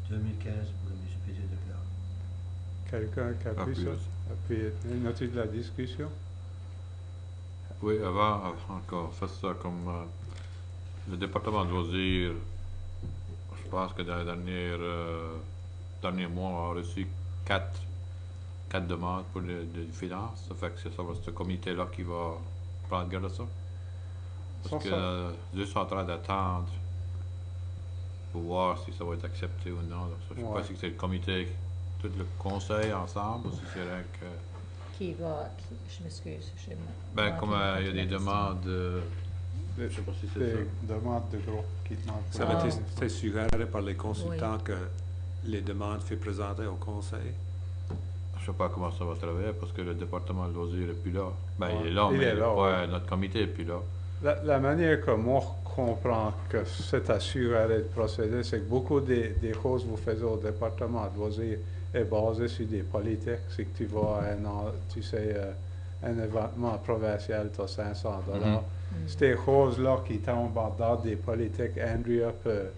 2015 pour la municipalité de Clare. Quelqu'un qui appuie ça? Appuie. Une étude de la discussion? Oui, avant, encore, fait ça comme le département de loisirs, je pense que dans les derniers mois, on a reçu quatre demandes pour les finances. Ça fait que c'est ce comité-là qui va prendre garde de ça. Parce que juste en train d'attendre pour voir si ça va être accepté ou non. Donc, ça, je ne sais pas si c'est le comité, tout le conseil ensemble, ou si c'est rien que... Je m'excuse. Ben, comme il y a des demandes, je ne sais pas si c'est ça. Des demandes de groupe qui demandent. Ça avait été suggéré par les consultants que les demandes soient présentées au conseil. Je ne sais pas comment ça va travailler parce que le département de loisirs n'est plus là. Ben, il est là, mais notre comité n'est plus là. La manière que moi je comprends que c'est assuré de procéder, c'est que beaucoup des choses que vous faites au département de loisirs est basé sur des politiques. C'est que tu vas à un événement provincial, tu as 500 $. Ces choses-là qui tombent dans des politiques, Andrea peut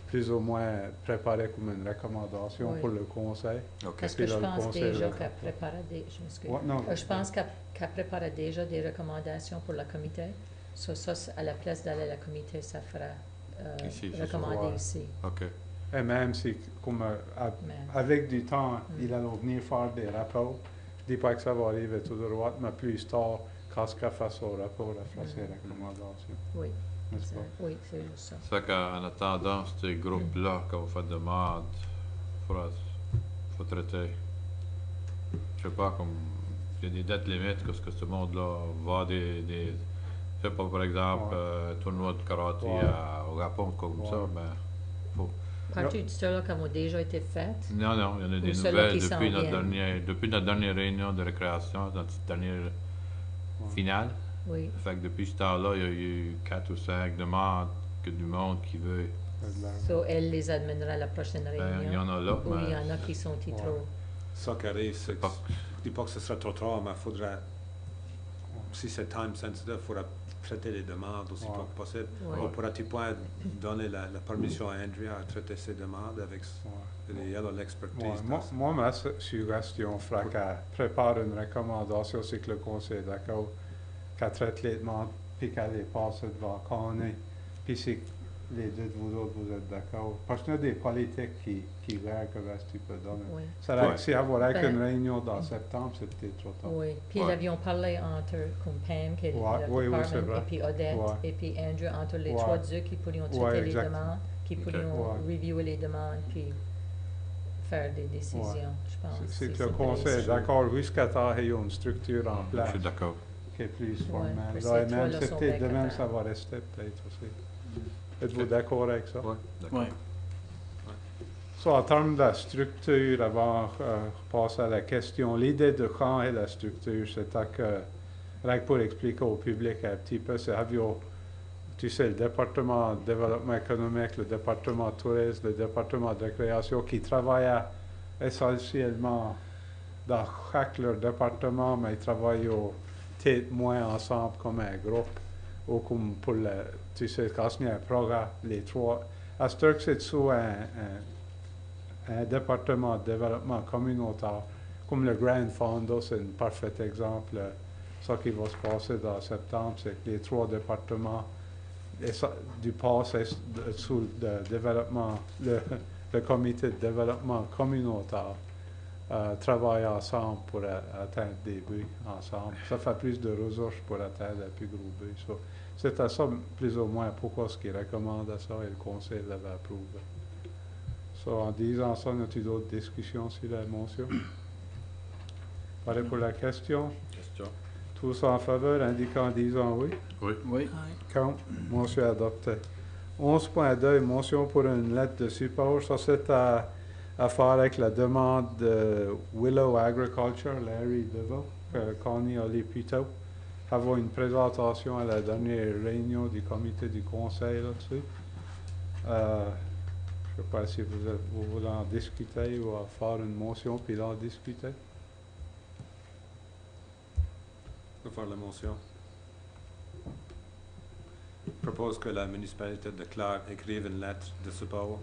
plus ou moins préparer comme une recommandation pour le conseil. Parce que je pense déjà qu'elle prépare je pense qu'elle prépare déjà des recommandations pour le comité. Ça, à la place d'aller à la comité, ça fera recommander ici. OK. Et même si, comme avec du temps, ils allont venir faire des rapports. Je ne dis pas que ça va arriver tout droit, mais plus tard, quand ce qu'elle fasse au rapport, elle fera ses recommandations. Oui. N'est-ce pas? Oui, c'est juste ça. Ça fait qu'en attendant ces groupes-là, quand vous faites demande, il faut traiter. Je sais pas, comme il y a des dates limites, que ce monde-là va je sais pas, par exemple, tournoi de karaté au Japon, comme ça, ben, faut... Partout de ceux-là qui ont déjà été faites? Non, il y en a des nouvelles depuis notre dernière réunion de récréation, notre dernière finale. Oui. Ça fait que depuis ce temps-là, il y a eu 4 ou 5 demandes que du monde qui veut. Elle les amènera à la prochaine réunion? Il y en a là. Ou il y en a qui sont trop? Ça qui arrive, c'est que je ne dis pas que ce sera trop tard, mais il faudra, si c'est time sensitive, il faudra traiter les demandes aussi tôt que possible. On pourra-t-il pas donner la permission à Andrea à traiter ces demandes avec l'expertise? Moi, ma suggestion fera qu'elle prépare une recommandation, c'est que le conseil est d'accord, qu'elle traite les demandes, puis qu'elle les passe devant Conseil, puis c'est les deux de vous autres, vous êtes d'accord. Parce qu'il y a des politiques qui verrent que reste tu peux donner. Oui. Si avoir une réunion dans septembre, c'est peut-être trop tard. Oui, puis ils avions parlé entre comme Pam, qui est le department, et puis Odette, et puis Andrew, entre les trois d'eux qui pourrions traiter les demandes, qui pourrions reviewer les demandes, puis faire des décisions, je pense. C'est que le conseil est d'accord jusqu'à temps qu'il y ait une structure en place. Je suis d'accord. Qui est plus formelle. Même c'est peut-être demain, ça va rester peut-être aussi. Êtes-vous d'accord avec ça? Oui, d'accord. Oui. En termes de la structure, avant de passer à la question, l'idée de quand est la structure, c'était que, pour expliquer au public un petit peu, c'est tu sais, le département de développement économique, le département de tourisme, le département de récréation qui travaillent essentiellement dans chaque leur département, mais ils travaillent peut-être moins ensemble comme un groupe, ou comme pour tu sais, quand il y a un programme, les trois. À ce que c'est sous un département de développement communautaire, comme le Grand Fondo, c'est un parfait exemple. Ce qui va se passer dans septembre, c'est que les trois départements du passé sous le développement, le comité de développement communautaire travaillent ensemble pour atteindre des buts ensemble. Ça fait plus de ressources pour atteindre un plus gros but. C'est à ça, plus ou moins, pourquoi ce qu'ils recommandent à ça et le conseil l'avait approuvé. En disant ça, as-tu d'autres discussions sur la motion? Parlez pour la question. Question? Tous en faveur, indiquant en disant oui. Oui. Oui. Aye. Contre. Motion adoptée. 11.2, motion pour une lettre de support. Ça, c'est à faire avec la demande de Willow Agriculture, Larry Deville, que Connie a lu plus tôt. Avoir une présentation à la dernière réunion du comité du Conseil là-dessus. Je ne sais pas si vous voulez en discuter ou faire une motion puis en discuter. Je vais faire la motion. Je propose que la municipalité de Clare écrive une lettre de support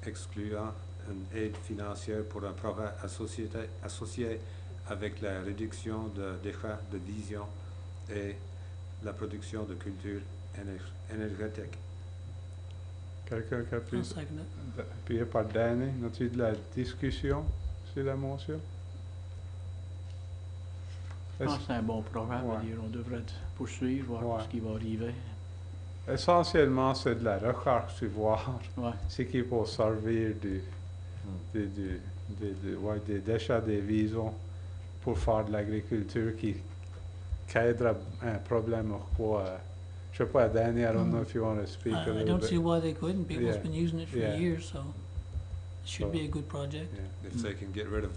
excluant une aide financière pour un programme associé avec la réduction de déchets de vision et la production de culture énergétique. Quelqu'un qui a pu I'll second it. appuyé par Danny. N'a-t-il de la discussion sur la motion? Je pense que c'est un bon programme. Ouais. On devrait poursuivre, voir Ouais. ce qui va arriver. Essentiellement, c'est de la recherche sur voir Ouais. ce qui peut servir des déchets des visons pour faire de l'agriculture qui aidera un problème ou quoi. Je sais pas, Danny, I don't know if you want to speak a I little don't bit. see why they couldn't. People's Yeah. been using it for Yeah. years, so it should So- be a good project. Yeah. If they can get rid of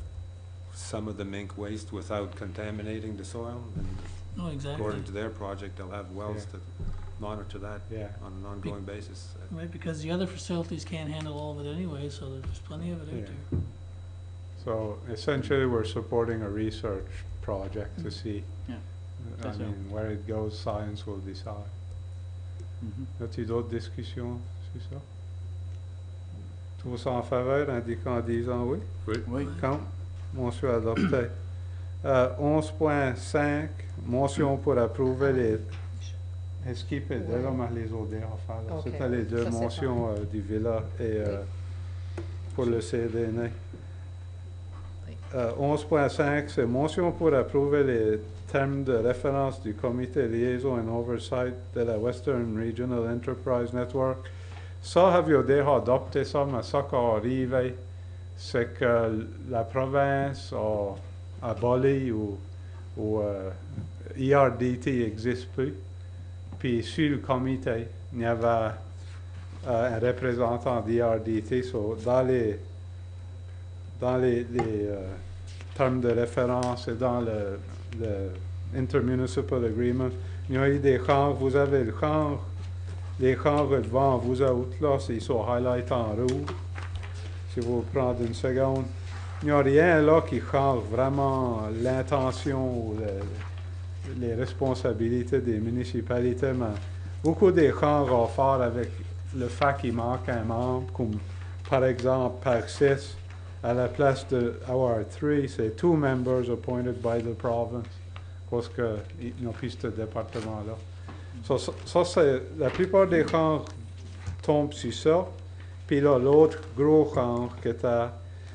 some of the mink waste without contaminating the soil, and Oh, exactly. according to their project, they'll have wells Yeah. to monitor that Yeah. on an ongoing basis. Right, because the other facilities can't handle all of it anyway, so there's plenty of it Yeah. out there. So essentially, we're supporting a research project to see. Yeah. I That's mean, where it goes, science will decide. Y a-t-il d'autres discussions sur ça? Tous en faveur, indiquant en disant oui. Oui. Oui. Contre. Motion adoptée. 11.5, motion pour approuver les... Est-ce qu'il peut Ouais. déjà les ODR à faire? Là? Ok. C'était les deux Ça, c'est motions du Villa et pour le CDN. Oui. 11.5, c'est motion pour approuver les termes de référence du comité liaison and oversight de la Western Regional Enterprise Network. Ça, avez-vous déjà adopté ça, mais ça qui arrive, c'est que la province a aboli ou ERDT n'existe plus. Puis sur le comité, il y avait un représentant d'ERDT. So, dans les termes de référence et dans le Intermunicipal Agreement, il y a eu des champs, vous avez le champ, les champs devant vous autres, là, ils sont highlightés en rouge. Si vous prenez une seconde, il n'y a rien là qui change vraiment l'intention ou les responsabilités des municipalités, mais beaucoup des champs ont à faire avec le fait qu'il manque un membre, comme par exemple par 6, à la place de our 3, c'est 2 members appointed by the province, parce qu'il n'y a plus ce département-là. Ça, c'est, la plupart des champs tombent sur ça. Puis là, l'autre gros champ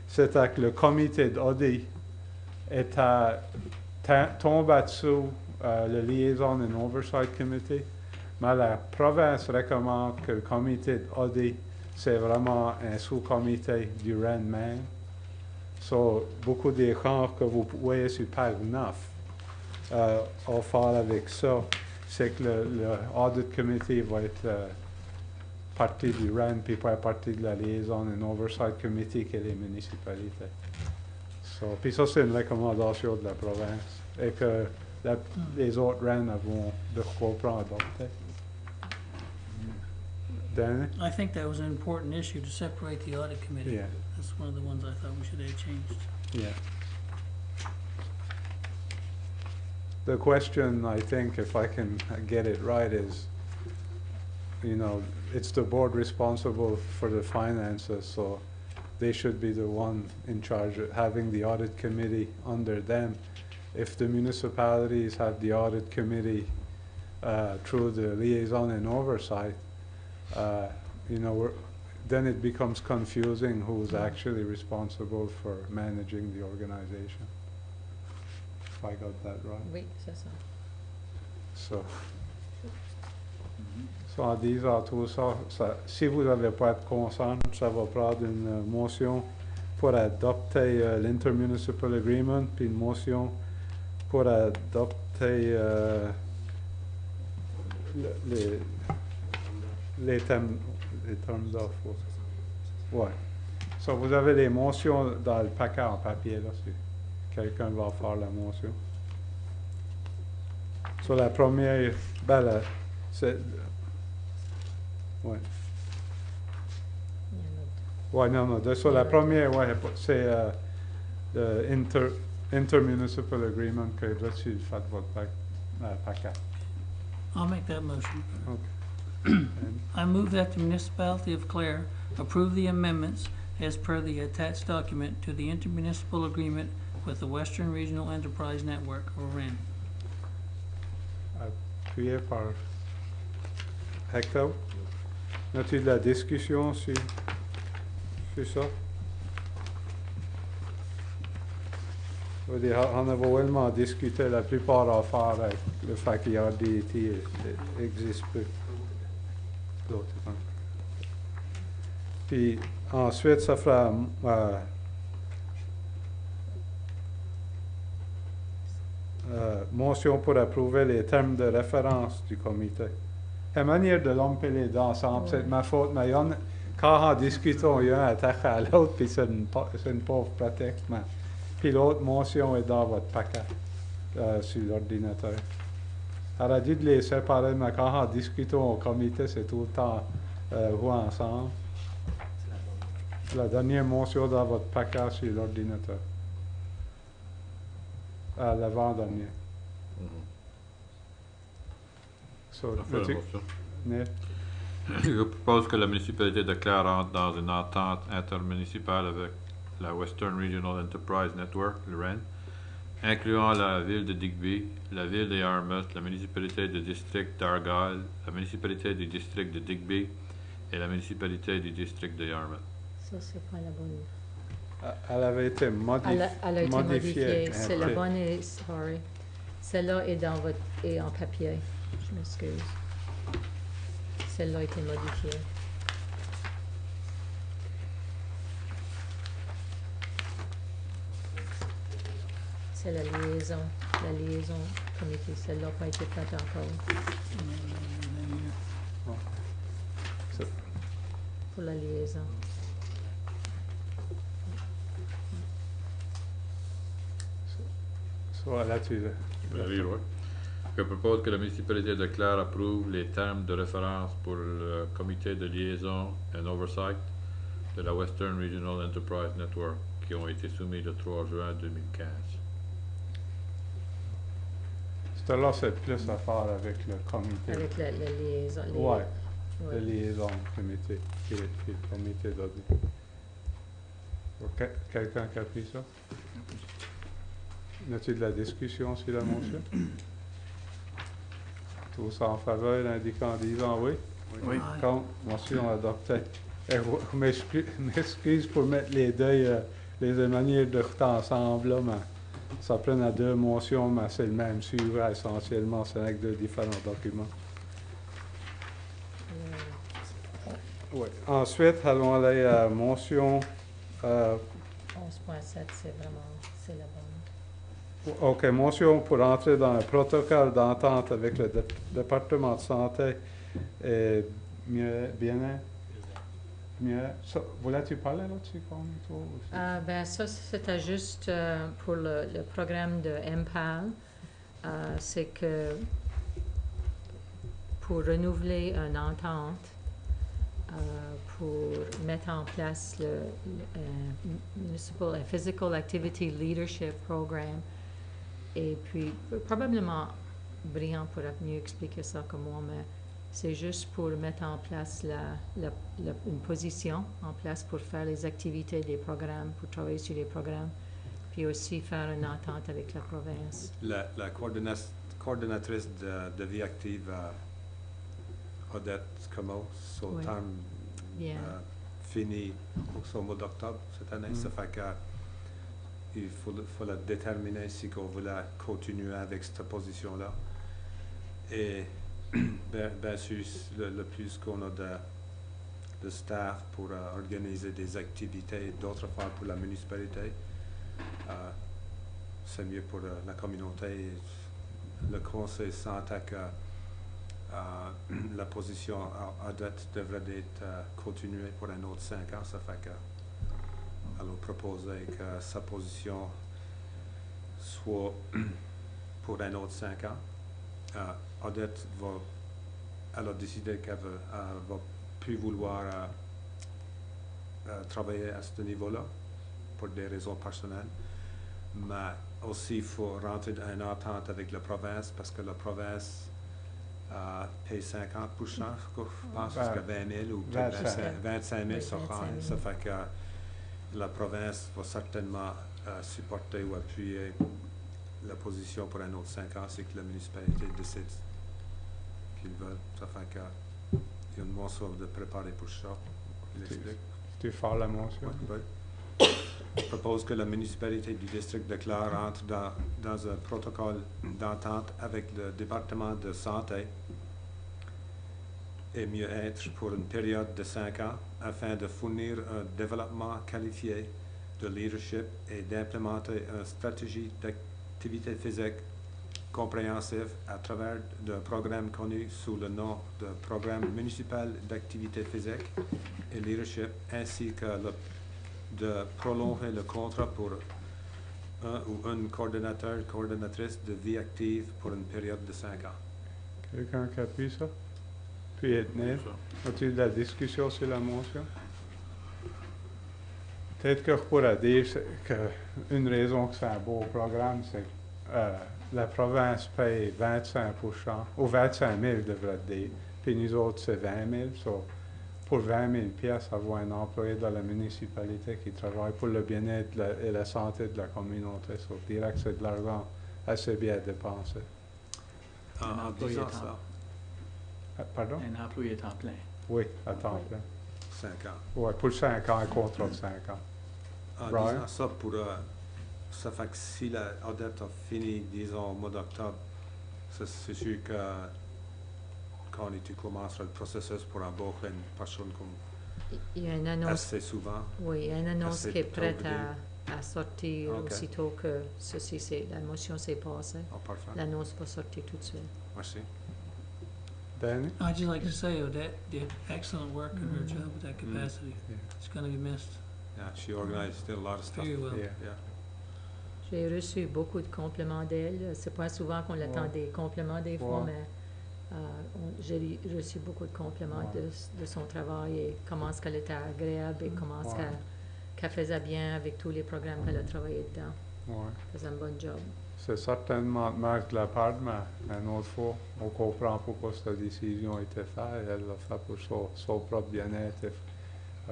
c'était que le comité d'audit tombe dessous le Liaison and Oversight Committee. Mais la province recommande que le comité d'audit, c'est vraiment un sous-comité du RENMAN. So, beaucoup des champs que vous voyez sur page 9 ont fait avec ça. C'est que le Audit Committee va être partie du RAN, puis pas partie de la Liaison and Oversight Committee qui est les municipalités. So, puis ça, c'est une recommandation de la province. Et que les autres RAN vont de comprendre adopter. Danny? I think that was an important issue to separate the audit committee. Yeah. That's one of the ones I thought we should have changed. Yeah. The question, I think, if I can get it right, is, it's the board responsible for the finances, so they should be the one in charge of having the audit committee under them. If the municipalities have the audit committee through the liaison and oversight, then it becomes confusing who's actually responsible for managing the organization. If I got that right. Oui, c'est ça. So en disant tout ça, si vous n'avez pas de consent, ça va prendre une motion pour adopter l'intermunicipal agreement, puis une motion pour adopter les termes d'offre. Ouais. So, vous avez les motions dans le paquet en papier, là, si quelqu'un va faire la motion. Sur la première, c'est... Ouais. Ouais, non, sur la première, ouais, c'est le intermunicipal agreement que là, tu fais votre paquet. I'll make that motion. Okay. I move that the municipality of Clare approve the amendments as per the attached document to the intermunicipal agreement with the Western Regional Enterprise Network, or WREN. Appuyé par Hector. As-tu de la discussion sur ça? Je veux dire, on a vraiment discuté la plupart d'affaires avec le fait qu'il y a RDT existe peu. Puis ensuite, ça fera motion pour approuver les termes de référence du comité. La manière de l'omper les deux ensemble, c'est de ma faute, mais quand on discute, il y a un attaque à l'autre, puis c'est une pauvre prétexte. Puis l'autre motion est dans votre paquet sur l'ordinateur. On a dû les séparer, mais quand on discute au comité, c'est tout le temps ensemble. La dernière motion dans votre paquet sur l'ordinateur. L'avant-dernier. So, Je propose que la municipalité de Clare entre dans une entente intermunicipale avec la Western Regional Enterprise Network, le WREN, incluant la ville de Digby, la ville de Yarmouth, la municipalité du district d'Argyle, la municipalité du district de Digby et la municipalité du district de Yarmouth. Ça, c'est pas la bonne. Elle avait été Elle a été modifiée. C'est la après. bonne, sorry. Celle-là est en papier. Je m'excuse. Celle-là a été modifiée. C'est la liaison comité. Celle-là n'a pas été faite encore. Pour la liaison. So, là-dessus, Je vais lire, ouais. Je propose que la municipalité de Clare approuve les termes de référence pour le comité de liaison and oversight de la Western Regional Enterprise Network qui ont été soumis le 3 juin 2015. là, c'est plus à faire avec le comité. Avec la liaison. Ouais. La liaison comité, qui est le comité d'audit. Quelqu'un qui a pris ça? Y a-t-il de la discussion sur la motion? Tous en faveur, indiquant en disant oui. Oui. Contre, motion adoptée. Je m'excuse pour mettre les deux, les manières de tout ensemble, là, mais ça prend à deux motions, mais c'est le même sujet essentiellement, c'est avec deux différents documents. Oui. Ensuite, allons aller à motion. 11.7, c'est la bonne. OK, motion pour entrer dans un protocole d'entente avec le département de santé et bien-être. Voulais-tu parler là-dessus? Ben ça, c'était juste pour le programme de MPAL. C'est que pour renouveler une entente, pour mettre en place le Municipal and Physical Activity Leadership Program. Et puis, probablement, Brian pourra mieux expliquer ça que moi, mais c'est juste pour mettre en place une position en place pour faire les activités des programmes, pour travailler sur les programmes, puis aussi faire une entente avec la province. La coordonnatrice de vie active, Odette Como, son Oui. temps Bien. fini au mois d'octobre cette année. Ça fait que il faut la déterminer si on voulait continuer avec cette position-là. Et bien sûr, le plus qu'on a de staff pour organiser des activités et d'autres affaires pour la municipalité. C'est mieux pour la communauté. Le conseil sentait que la position à date devrait être continuée pour un autre 5 ans. Ça fait que elle a proposé que sa position soit pour un autre 5 ans. Odette elle a décidé qu'elle va plus vouloir travailler à ce niveau-là pour des raisons personnelles. Mais aussi, il faut rentrer dans une entente avec la province parce que la province paye 50%, je pense, jusqu'à 20 000 ou peut-être 25 000 sur an. Ça fait que la province va certainement supporter ou appuyer la position pour un autre 5 ans, c'est que la municipalité décide qu'ils veulent. Ça fait qu'il y a une motion de préparer pour ça. Il explique. Tu fais la motion? Oui. Je propose que la municipalité du district de Clare entre dans un protocole d'entente avec le département de santé et mieux-être pour une période de 5 ans afin de fournir un développement qualifié de leadership et d'implémenter une stratégie d'activité physique compréhensive à travers un programme connu sous le nom de Programme municipal d'activité physique et leadership, ainsi que de prolonger le contrat pour un ou une coordonnatrice de vie active pour une période de 5 ans. Quelqu'un qui appuie ça? Puis Ednel, as-tu eu de la discussion sur la motion? Peut-être que je pourrais dire qu'une raison que c'est un beau programme, c'est que la province paye 25% ou 25 000 devrait dire, puis nous autres c'est 20 000. So, pour 20 000 pièces, avoir un employé dans la municipalité qui travaille pour le bien-être et la santé de la communauté. So, je dirais que c'est de l'argent assez bien dépensé. En disant ça, Pardon? Un employé temps plein. Oui, à temps plein. 5 ans. Oui, pour 5 ans, un contrat de 5 ans. En Brian? disant ça, ça fait que si la Odette a fini, disons, au mois d'octobre, c'est sûr que quand tu commenceras le processus pour embaucher une personne comme Il y a une annonce. assez souvent. Oui, il y a une annonce assez qui est prête tôt à sortir Ok. aussitôt que la motion s'est passée. Oh, parfait. L'annonce va sortir tout de suite. Merci. Danny? I'd just like to say Odette did excellent work in her job with that Mm. capacity. Yeah. It's going to be missed Yeah, she organized a lot of stuff. very well. Yeah. Yeah. J'ai reçu beaucoup de compliments d'elle. C'est pas souvent qu'on attend Ouais. des compliments des fois, Ouais. mais j'ai reçu beaucoup de compliments Ouais. de son travail et comment est-ce qu'elle était agréable et comment est-ce Ouais. qu'elle faisait bien avec tous les programmes qu'elle a travaillé dedans. Ouais. Elle faisait un bon job. C'est certainement de marque de la part, mais une autre fois, on comprend pourquoi cette décision a été faite. Elle l'a fait pour son propre bien-être.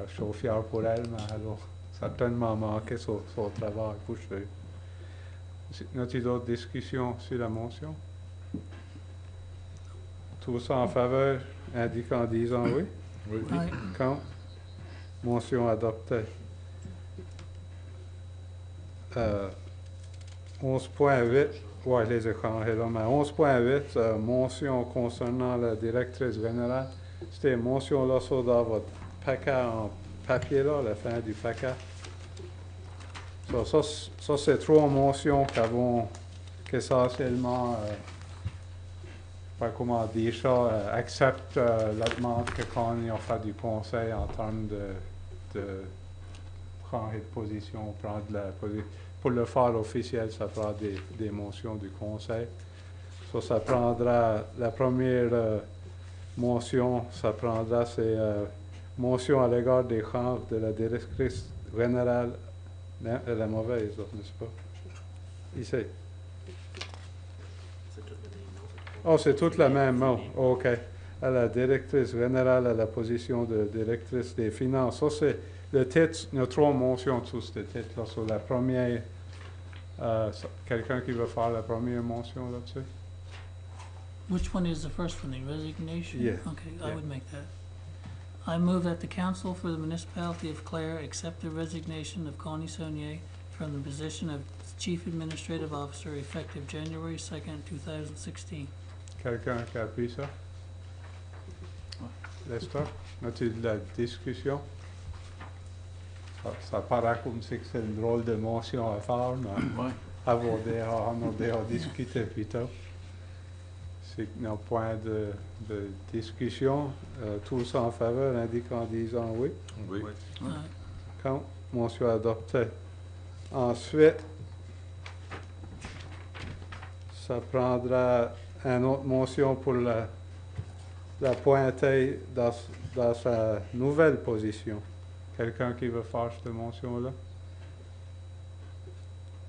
Je suis fier pour elle, mais elle a certainement manqué son travail pour ça. As-tu d'autres discussions sur la motion? Tous en faveur, indiquant en disant oui. Oui. Aye. Contre? Motion adoptée. 11.8, ouais, les écrans, là, mais 11.8, motion concernant la directrice générale. C'était une motion là, sur dans votre paquet en papier, là, la fin du paquet. Ça c'est 3 motions qu'essentiellement, comment dire ça, acceptent la demande que Connie a fait du conseil en termes de prendre de position, prendre la position. Pour le faire officiel, ça prend des motions du conseil. Ça prendra la première motion, ça prendra ces motions à l'égard des chances de la directrice générale. Elle est mauvaise, n'est-ce pas? Ici. Oh, c'est toute la même mot. Oh, OK. À la directrice générale, à la position de directrice des finances. Ça, c'est le titre. Il y a 3 motions sous ce titre-là. Sur la première, quelqu'un qui veut faire la première motion là-dessus? Which one is the first one, the resignation? Yeah. Okay, I Yeah. would make that. I move that the council for the municipality of Clare accept the resignation of Connie Saunier from the position of Chief Administrative Officer effective January 2nd, 2016. Quelqu'un qui appuie ça? Lester, as-tu de la discussion? Ça paraît comme si c'est une drôle de motion à faire, mais Ouais. on a déjà discuté plus tôt. C'est un point de discussion. Tous en faveur, indiquent en disant oui. Oui. Aye. Quand motion adoptée. Ensuite, ça prendra une autre motion pour la pointer dans sa nouvelle position. Quelqu'un qui veut faire cette motion-là?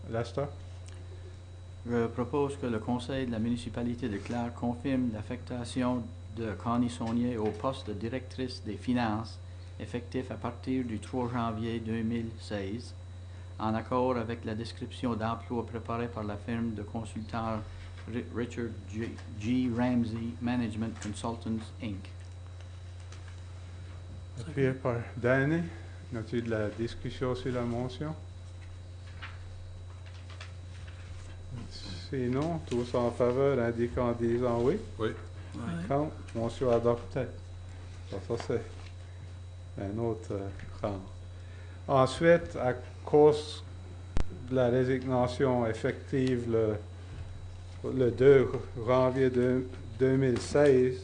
Lester? Je propose que le Conseil de la municipalité de Clare confirme l'affectation de Connie Saunier au poste de directrice des finances effectif à partir du 3 janvier 2016, en accord avec la description d'emploi préparée par la firme de consultants Richard G. Ramsey Management Consultants, Inc. Appuyé par Danny. As-tu de la discussion sur la motion? Sinon, tous en faveur, indiquant en disant oui. Oui. Aye. Quand motion adoptée. Ça c'est un autre rang. Ensuite, à cause de la résignation effective le 2 janvier 2016,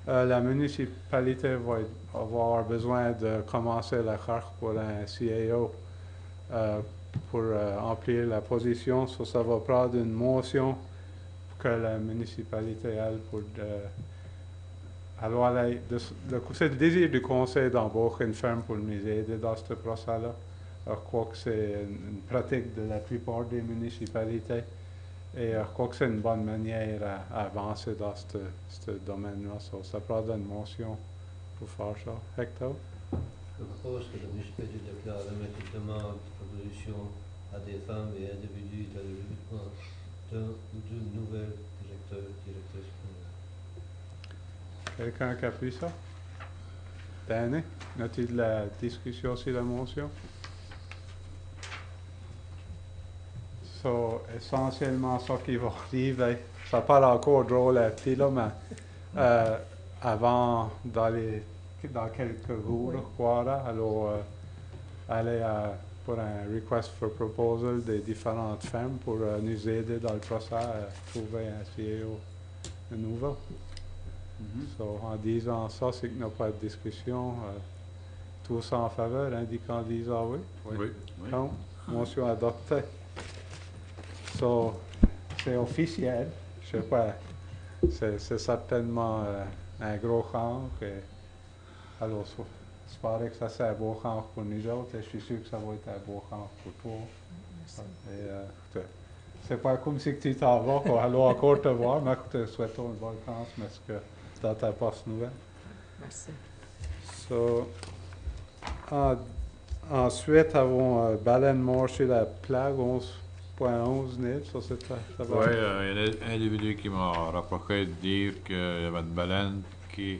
la municipalité va avoir besoin de commencer la carte pour un CAO pour remplir la position. Ça va prendre une motion que la municipalité, elle, pour alors, c'est le désir du conseil d'embaucher une firme pour nous aider dans ce procès-là. Je crois que c'est une pratique de la plupart des municipalités et je crois que c'est une bonne manière à avancer dans ce domaine-là. Ça prend une motion pour faire ça. Hector? Je propose que la municipalité de Clare remette une demande de proposition à des femmes et individus dans le recrutement d'un ou d'une nouvelle directrice. Quelqu'un qui appuie ça? Danny, as-tu de la discussion sur la motion? Essentiellement, ce qui va arriver, ça parle encore drôle à petit là, mais avant, dans quelques jours, je crois, alors, aller pour un request for proposal des différentes firmes pour nous aider dans le procès à trouver un CEO nouveau. En disant ça, c'est qu'il n'y a pas de discussion. Tous en faveur, indiquant en disant oui. Oui. Non, motion adoptée. C'est officiel. Je sais pas. C'est certainement un gros camp. Alors, j'espère que ça c'est un beau camp pour nous autres. Et je suis sûr que ça va être un beau camp pour toi. Merci. C'est pas comme si tu t'en vas, qu'on allait encore te voir, mais que te souhaitons une bonne chance, mais que dans ta poste nouvelle. Merci. Ensuite, avons baleine mort sur la plague, 11.11 nid, ça va. Oui, il y a un individu qui m'a rapporté de dire qu'il y avait une baleine qui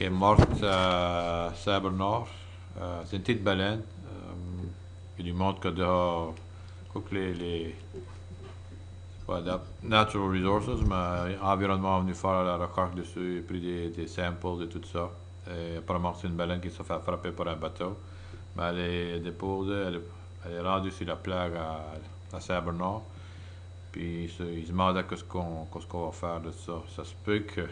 est morte à Sabre-Nord. C'est une petite baleine. Il lui montre que les natural resources, mais l'environnement est venu faire la recherche dessus, il a pris des samples et tout ça. Et apparemment, c'est une baleine qui s'est fait frapper par un bateau. Mais elle est déposée, elle est rendue sur la plague à Sabre-Nord. Puis il se demandait qu'est-ce qu'on va faire de ça. Ça se peut qu'elle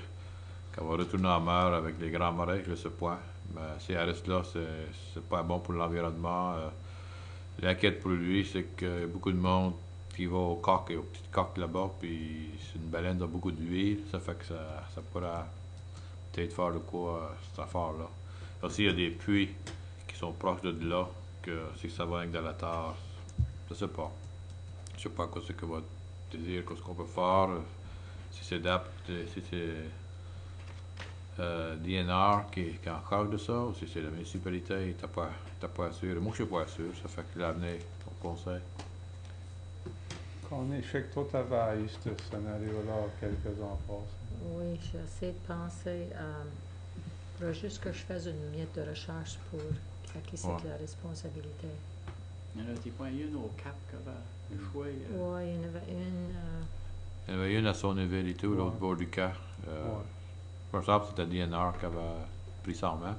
va retourner en mer avec les grands marais, je sais pas. Mais si elle reste là, c'est pas bon pour l'environnement. L'inquiète pour lui, c'est qu'il y a beaucoup de monde qui va aux coques et aux petites coques là-bas, puis c'est une baleine qui a beaucoup d'huile, ça fait que ça pourra peut-être faire de quoi cette affaire-là. Aussi, il y a des puits qui sont proches de là, que si ça va avec de la terre, je sais pas. Je sais pas quoi c'est que va te dire, qu'est-ce qu'on peut faire, si c'est DNR qui est en charge de ça, ou si c'est la municipalité, t'as pas sûr. Moi, je suis pas sûr, ça fait que l'avenir, au conseil. Je sais que toi, tu avais eu ce scénario-là quelques ans passés. Oui, j'ai essayé de penser il faudra juste que je fasse une miette de recherche pour à qui c'est la responsabilité. Il y en a des points, une au Cap qui avait échoué. Oui, il y en avait une. Il y en avait une à son événement ou l'autre bord du Clare. Par exemple, c'était DNR qui avait pris ça en main.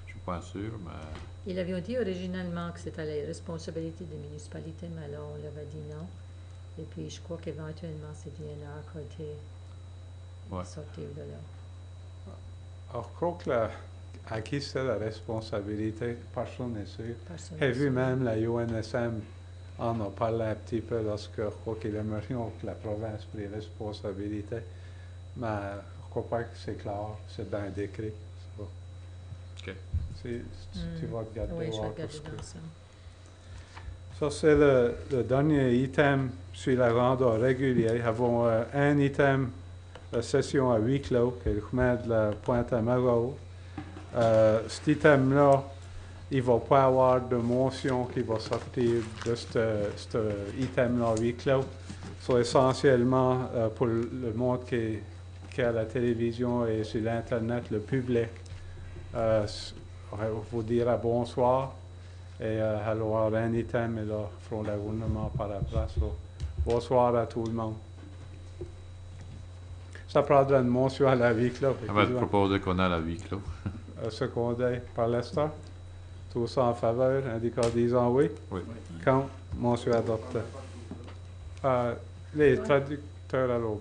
Je suis pas sûr, mais Ils avaient dit originalement que c'était la responsabilité des municipalités, mais alors on leur a dit non. Et puis je crois qu'éventuellement c'est DNR qui a été Ouais. sorti de là. Alors, je crois que à qui c'est la responsabilité, personne n'est sûr. Personne J'ai ne vu sait. même la UNSM en a parlé un petit peu lorsque je crois qu'ils aimeraient que la province prenne responsabilité. Mais je crois pas que c'est clair, c'est dans un décret. Ça. OK. Tu vas regarder Oui, je vais voir regarder ce que- dans ça. Ça, c'est le dernier item sur la rando régulière. Nous avons un item, la session à huis clos, qui est le chemin de la Pointe à Marot. Cet item-là, il ne va pas y avoir de motion qui va sortir de cet item-là à huis clos. C'est essentiellement pour le monde qui est à la télévision et sur l'Internet, le public. Vous dire bonsoir. Et alors, un item, et là, feront le gouvernement par après. So, bonsoir à tout le monde. Ça prendra une motion à la vie clos. on va te proposer qu'on a la vie clos. Secondé par Lester. Tous en faveur, indiquant disant oui. Oui. Quand motion adoptée. Les traducteurs à l'aube.